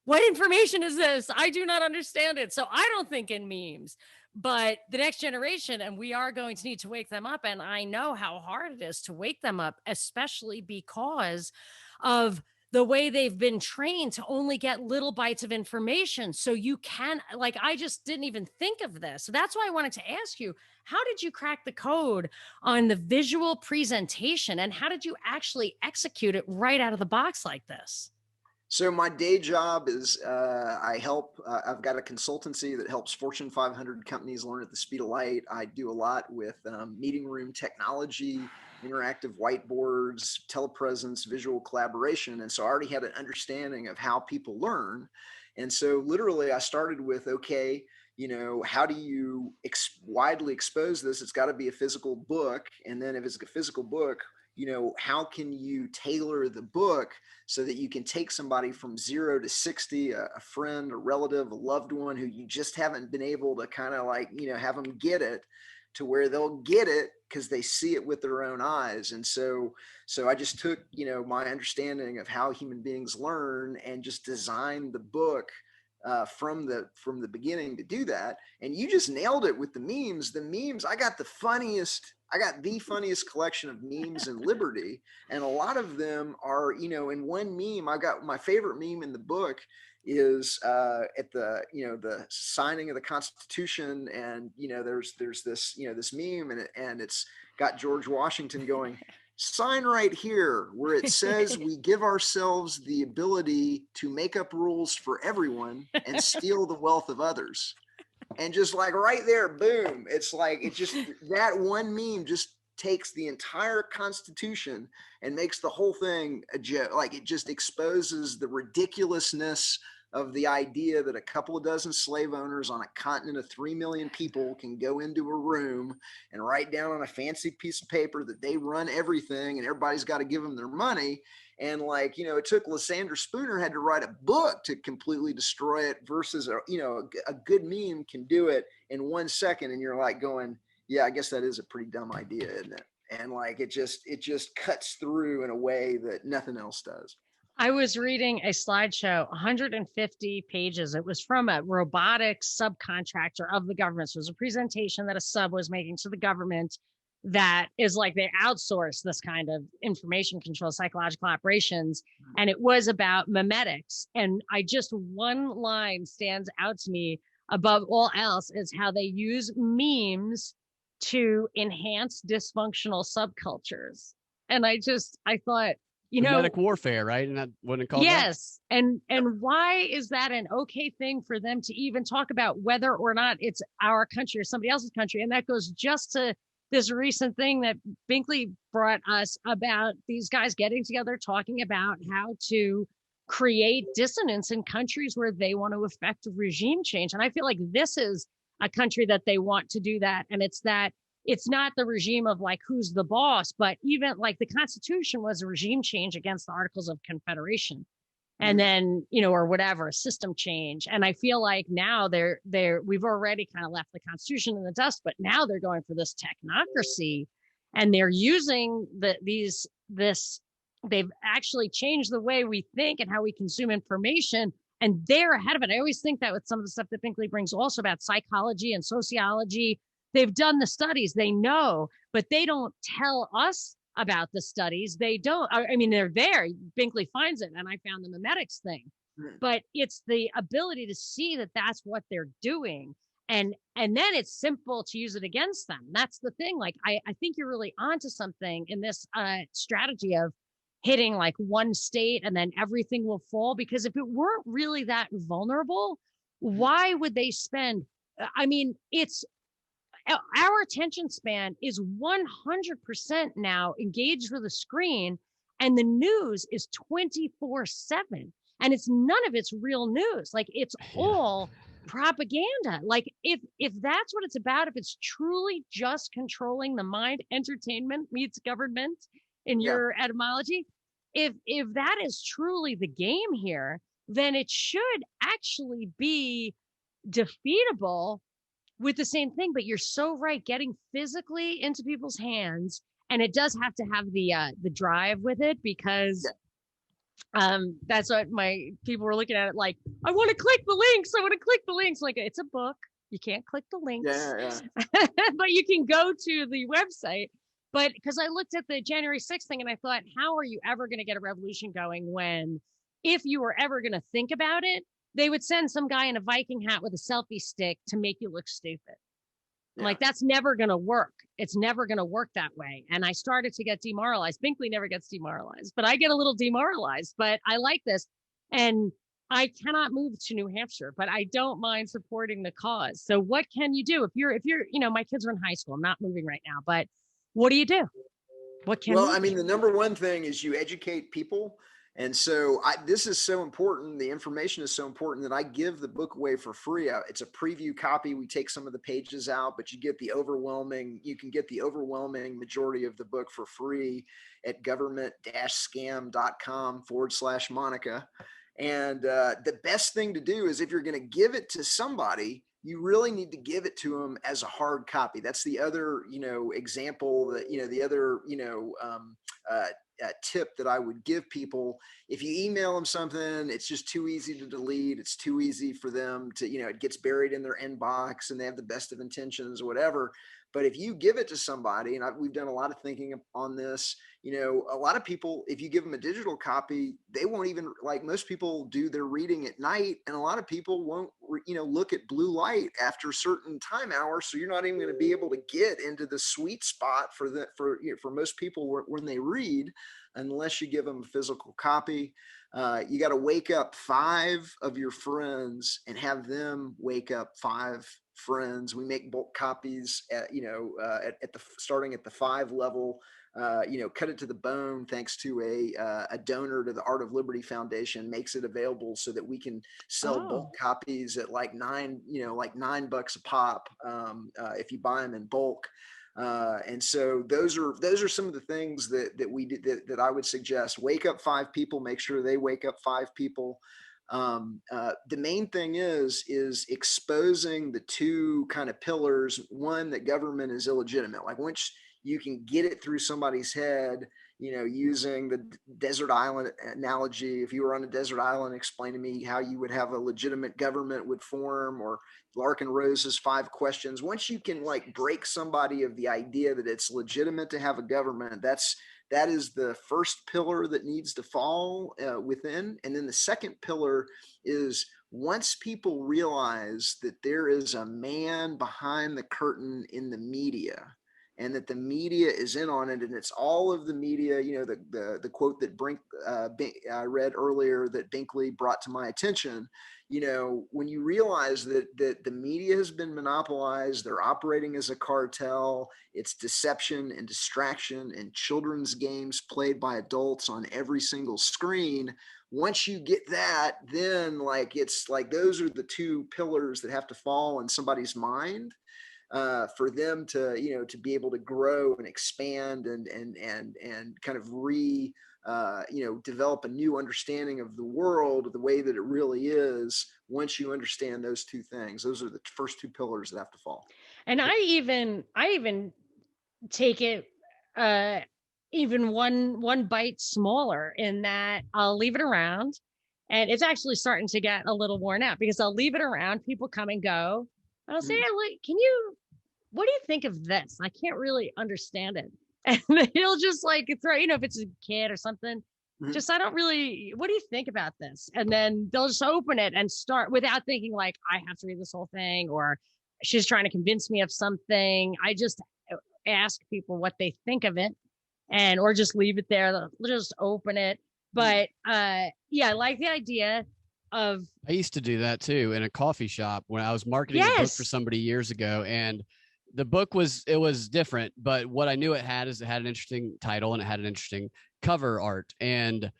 what information is this? I do not understand it. So I don't think in memes, but the next generation, and we are going to need to wake them up. And I know how hard it is to wake them up, especially because of the way they've been trained to only get little bites of information. So you can, like, I just didn't even think of this. So that's why I wanted to ask you, how did you crack the code on the visual presentation, and how did you actually execute it right out of the box like this? So my day job is I've got a consultancy that helps Fortune 500 companies learn at the speed of light. I do a lot with meeting room technology, interactive whiteboards, telepresence, visual collaboration. And so I already had an understanding of how people learn. And so literally I started with, okay, how do you widely expose this? It's got to be a physical book. And then if it's a physical book, how can you tailor the book so that you can take somebody from 0 to 60, a friend, a relative, a loved one who you just haven't been able to kind of have them get it, to where they'll get it because they see it with their own eyes. And so I just took, my understanding of how human beings learn and just designed the book from the beginning to do that. And you just nailed it with the memes. The memes, I got the funniest collection of memes in Liberty, and a lot of them are, in one meme. I got my favorite meme in the book is at the the signing of the Constitution, and there's this this meme, and it's got George Washington going, sign right here where it says we give ourselves the ability to make up rules for everyone and steal the wealth of others. And just like right there, boom, it's like, it just, that one meme just takes the entire Constitution and makes the whole thing a joke. Like, it just exposes the ridiculousness of the idea that a couple of dozen slave owners on a continent of 3 million people can go into a room and write down on a fancy piece of paper that they run everything and everybody's got to give them their money. And like, it took Lysander Spooner had to write a book to completely destroy it, versus, a good meme can do it in 1 second. And you're like going, yeah, I guess that is a pretty dumb idea, isn't it? And like, it just cuts through in a way that nothing else does. I was reading a slideshow, 150 pages. It was from a robotics subcontractor of the government. So it was a presentation that a sub was making to the government that is like they outsource this kind of information control, psychological operations. And it was about memetics. And one line stands out to me above all else is how they use memes to enhance dysfunctional subcultures. And I thought, memetic warfare, right? And that what it called? Yes. And why is that an okay thing for them to even talk about whether or not it's our country or somebody else's country? And that goes just to this recent thing that Binkley brought us about these guys getting together, talking about how to create dissonance in countries where they want to effect regime change. And I feel like this is a country that they want to do that. And it's not the regime of like, who's the boss, but even like the Constitution was a regime change against the Articles of Confederation. And then, or whatever, system change. And I feel like now we've already kind of left the Constitution in the dust, but now they're going for this technocracy, and they're using they've actually changed the way we think and how we consume information. And they're ahead of it. I always think that with some of the stuff that Binkley brings also about psychology and sociology, they've done the studies, they know, but they don't tell us about the studies. They don't, I mean, they're there. Binkley finds it. And I found the memetics thing, but it's the ability to see that that's what they're doing. And then it's simple to use it against them. That's the thing. Like, I think you're really onto something in this strategy of hitting like one state and then everything will fall. Because if it weren't really that vulnerable, why would they spend, our attention span is 100% now engaged with a screen, and the news is 24/7, and it's none of it's real news. Like, it's all propaganda. Like, if that's what it's about, if it's truly just controlling the mind, entertainment meets government in your etymology, if that is truly the game here, then it should actually be defeatable with the same thing. But you're so right, getting physically into people's hands, and it does have to have the drive with it, because that's what my people were looking at it like, I want to click the links. Like, it's a book, you can't click the links. But you can go to the website. But because I looked at the January 6th thing and I thought, how are you ever going to get a revolution going when, if you were ever going to think about it, they would send some guy in a Viking hat with a selfie stick to make you look stupid. Like, that's never going to work. It's never going to work that way. And I started to get demoralized. Binkley never gets demoralized, but I get a little demoralized. But I like this. And I cannot move to New Hampshire, but I don't mind supporting the cause. So what can you do? If you're, my kids are in high school, I'm not moving right now, but what do you do? What can Well, I mean, the number one thing is you educate people. And so this is so important. The information is so important that I give the book away for free. It's a preview copy. We take some of the pages out, but you can get the overwhelming majority of the book for free at government-scam.com/Monica. And the best thing to do is, if you're going to give it to somebody, you really need to give it to them as a hard copy. That's the other, example that, the other, tip that I would give people. If you email them something, it's just too easy to delete. It's too easy for them to, it gets buried in their inbox and they have the best of intentions or whatever. But if you give it to somebody, and we've done a lot of thinking on this, a lot of people, if you give them a digital copy, they won't even, like most people do their reading at night. And a lot of people won't, look at blue light after certain time hours. So you're not even going to be able to get into the sweet spot for most people when they read, unless you give them a physical copy. You got to wake up 5 of your friends and have them wake up 5 friends. We make bulk copies at the starting at the 5 level. Cut it to the bone, thanks to a donor to the Art of Liberty Foundation, makes it available so that we can sell bulk copies at like $9 a pop if you buy them in bulk. And so those are some of the things that we did that I would suggest. Wake up 5 people, make sure they wake up 5 people. The main thing is exposing the 2 kind of pillars. One, that government is illegitimate. Like once you can get it through somebody's head, using the desert island analogy. If you were on a desert island, explain to me how you would have a legitimate government would form, or Larkin Rose's 5 questions. Once you can break somebody of the idea that it's legitimate to have a government, that is the first pillar that needs to fall within. And then the second pillar is, once people realize that there is a man behind the curtain in the media, and that the media is in on it, and it's all of the media, the quote that I read earlier that Binkley brought to my attention, when you realize that the media has been monopolized, they're operating as a cartel, it's deception and distraction and children's games played by adults on every single screen. Once you get that, then it's like those are the 2 pillars that have to fall in somebody's mind for them to be able to grow and expand and kind of develop a new understanding of the world the way that it really is. Once you understand those 2 things, those are the first 2 pillars that have to fall. And I even take it even one bite smaller, in that I'll leave it around, and it's actually starting to get a little worn out, because I'll leave it around, people come and go, and I'll say, what do you think of this? I can't really understand it. And he'll just throw, if it's a kid or something, just, what do you think about this? And then they'll just open it and start without thinking I have to read this whole thing, or she's trying to convince me of something. I just ask people what they think of it, or just leave it there. They'll just open it. But I like the idea of. I used to do that too in a coffee shop when I was marketing a book for somebody years ago, and the book was different, but what I knew it had an interesting title and it had an interesting cover art. And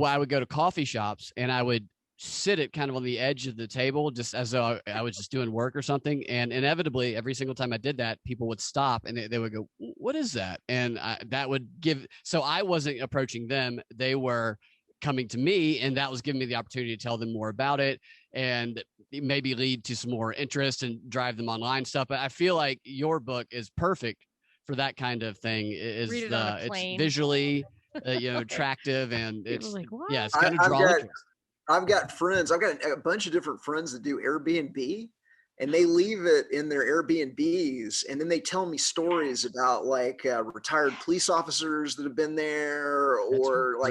I would go to coffee shops and I would sit it kind of on the edge of the table, just as though I was just doing work or something. And inevitably, every single time I did that, people would stop and they would go, "What is that?" And that would give. So I wasn't approaching them; they were coming to me, and that was giving me the opportunity to tell them more about it and maybe lead to some more interest and drive them online stuff. But I feel like your book is perfect for that kind of thing. It's visually attractive, and it's it's going to draw interest. I've got friends. I've got a bunch of different friends that do Airbnb, and they leave it in their Airbnbs, and then they tell me stories about retired police officers that have been there, or I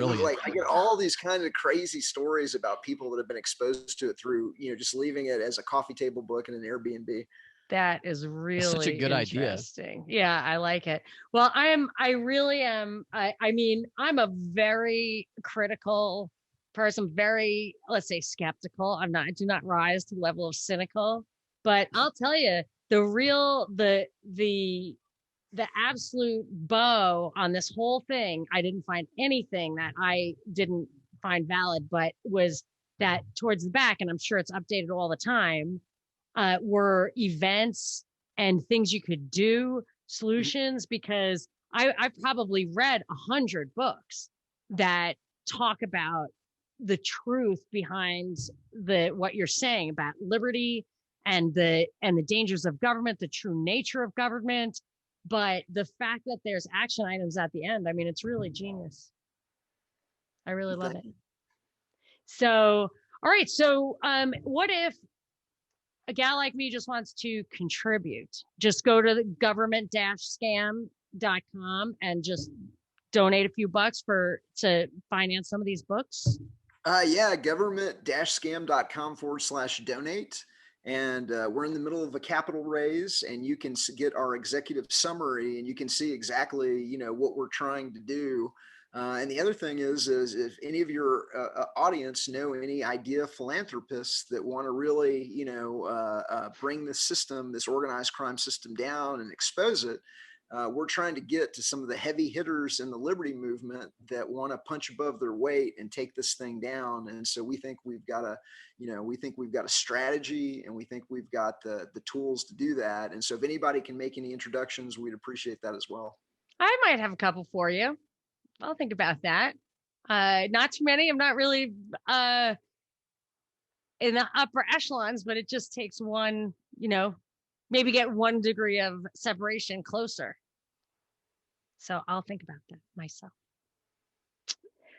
get all these kind of crazy stories about people that have been exposed to it through just leaving it as a coffee table book in an Airbnb. That is really such a good interesting. Idea. Yeah, I like it. Well, I really am. I mean, I'm a very critical person, very, let's say, skeptical. I do not rise to the level of cynical. But I'll tell you, the absolute bow on this whole thing, I didn't find anything that I didn't find valid, but was that towards the back, and I'm sure it's updated all the time, were events and things you could do, solutions, because I've probably read 100 books that talk about the truth behind what you're saying about liberty and the dangers of government, the true nature of government. but the fact that there's action items at the end, I mean, it's really genius. I really love it. So, all right. So, what if a gal like me just wants to contribute? Just go to the government-scam.com and just donate a few bucks to finance some of these books. Yeah, government-scam.com/donate. And we're in the middle of a capital raise, and you can get our executive summary, and you can see exactly, what we're trying to do. And the other thing is if any of your audience know any idea philanthropists that want to really, bring this organized crime system down and expose it, we're trying to get to some of the heavy hitters in the liberty movement that want to punch above their weight and take this thing down. And so we think we've got a strategy, and we think we've got the tools to do that. And so if anybody can make any introductions, we'd appreciate that as well. I might have a couple for you. I'll think about that. Not too many. I'm not really in the upper echelons, but it just takes one, maybe get 1 degree of separation closer. So I'll think about that myself.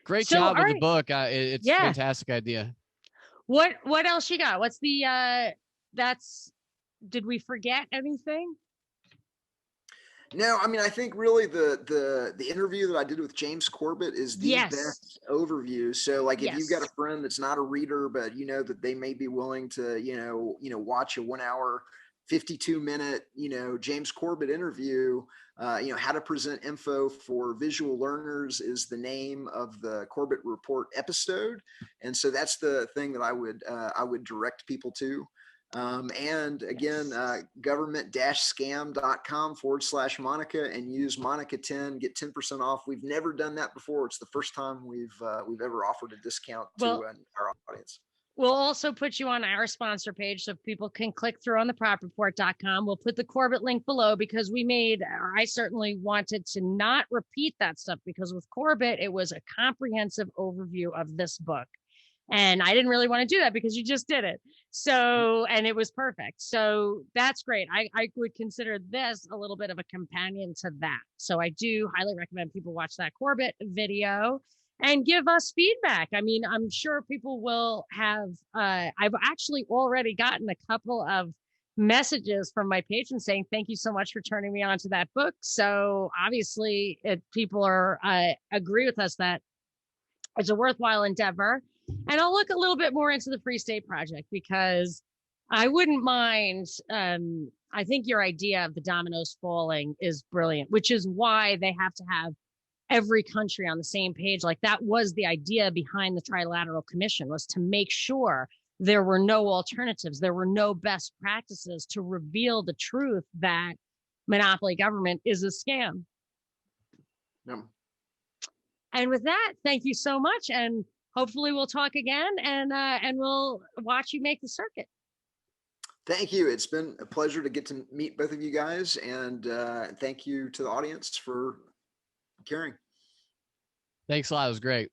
Great job with the book. It's a fantastic idea. What else you got? What's the did we forget anything? No, I mean, I think really the interview that I did with James Corbett is the best overview. So like if you've got a friend that's not a reader, but that they may be willing to, watch a 1 hour, 52-minute, James Corbett interview, how to present info for visual learners is the name of the Corbett Report episode. And so that's the thing that I would direct people to. And again, government-scam.com/Monica, and use Monica 10, get 10% off. We've never done that before. It's the first time we've ever offered a discount to our audience. We'll also put you on our sponsor page so people can click through on the propreport.com. We'll put the Corbett link below because I certainly wanted to not repeat that stuff, because with Corbett, it was a comprehensive overview of this book. And I didn't really want to do that because you just did it. So, and it was perfect. So that's great. I would consider this a little bit of a companion to that. So I do highly recommend people watch that Corbett video and give us feedback. I mean, I'm sure people will have, I've actually already gotten a couple of messages from my patrons saying, thank you so much for turning me on to that book. So obviously people are, agree with us that it's a worthwhile endeavor. And I'll look a little bit more into the Free State Project, because I wouldn't mind. I think your idea of the dominoes falling is brilliant, which is why they have to have every country on the same page. Like that was the idea behind the Trilateral Commission, was to make sure there were no alternatives. There were no best practices to reveal the truth that monopoly government is a scam. Yeah. And with that, thank you so much. And hopefully we'll talk again, and we'll watch you make the circuit. Thank you. It's been a pleasure to get to meet both of you guys, and thank you to the audience for caring. Thanks a lot. It was great.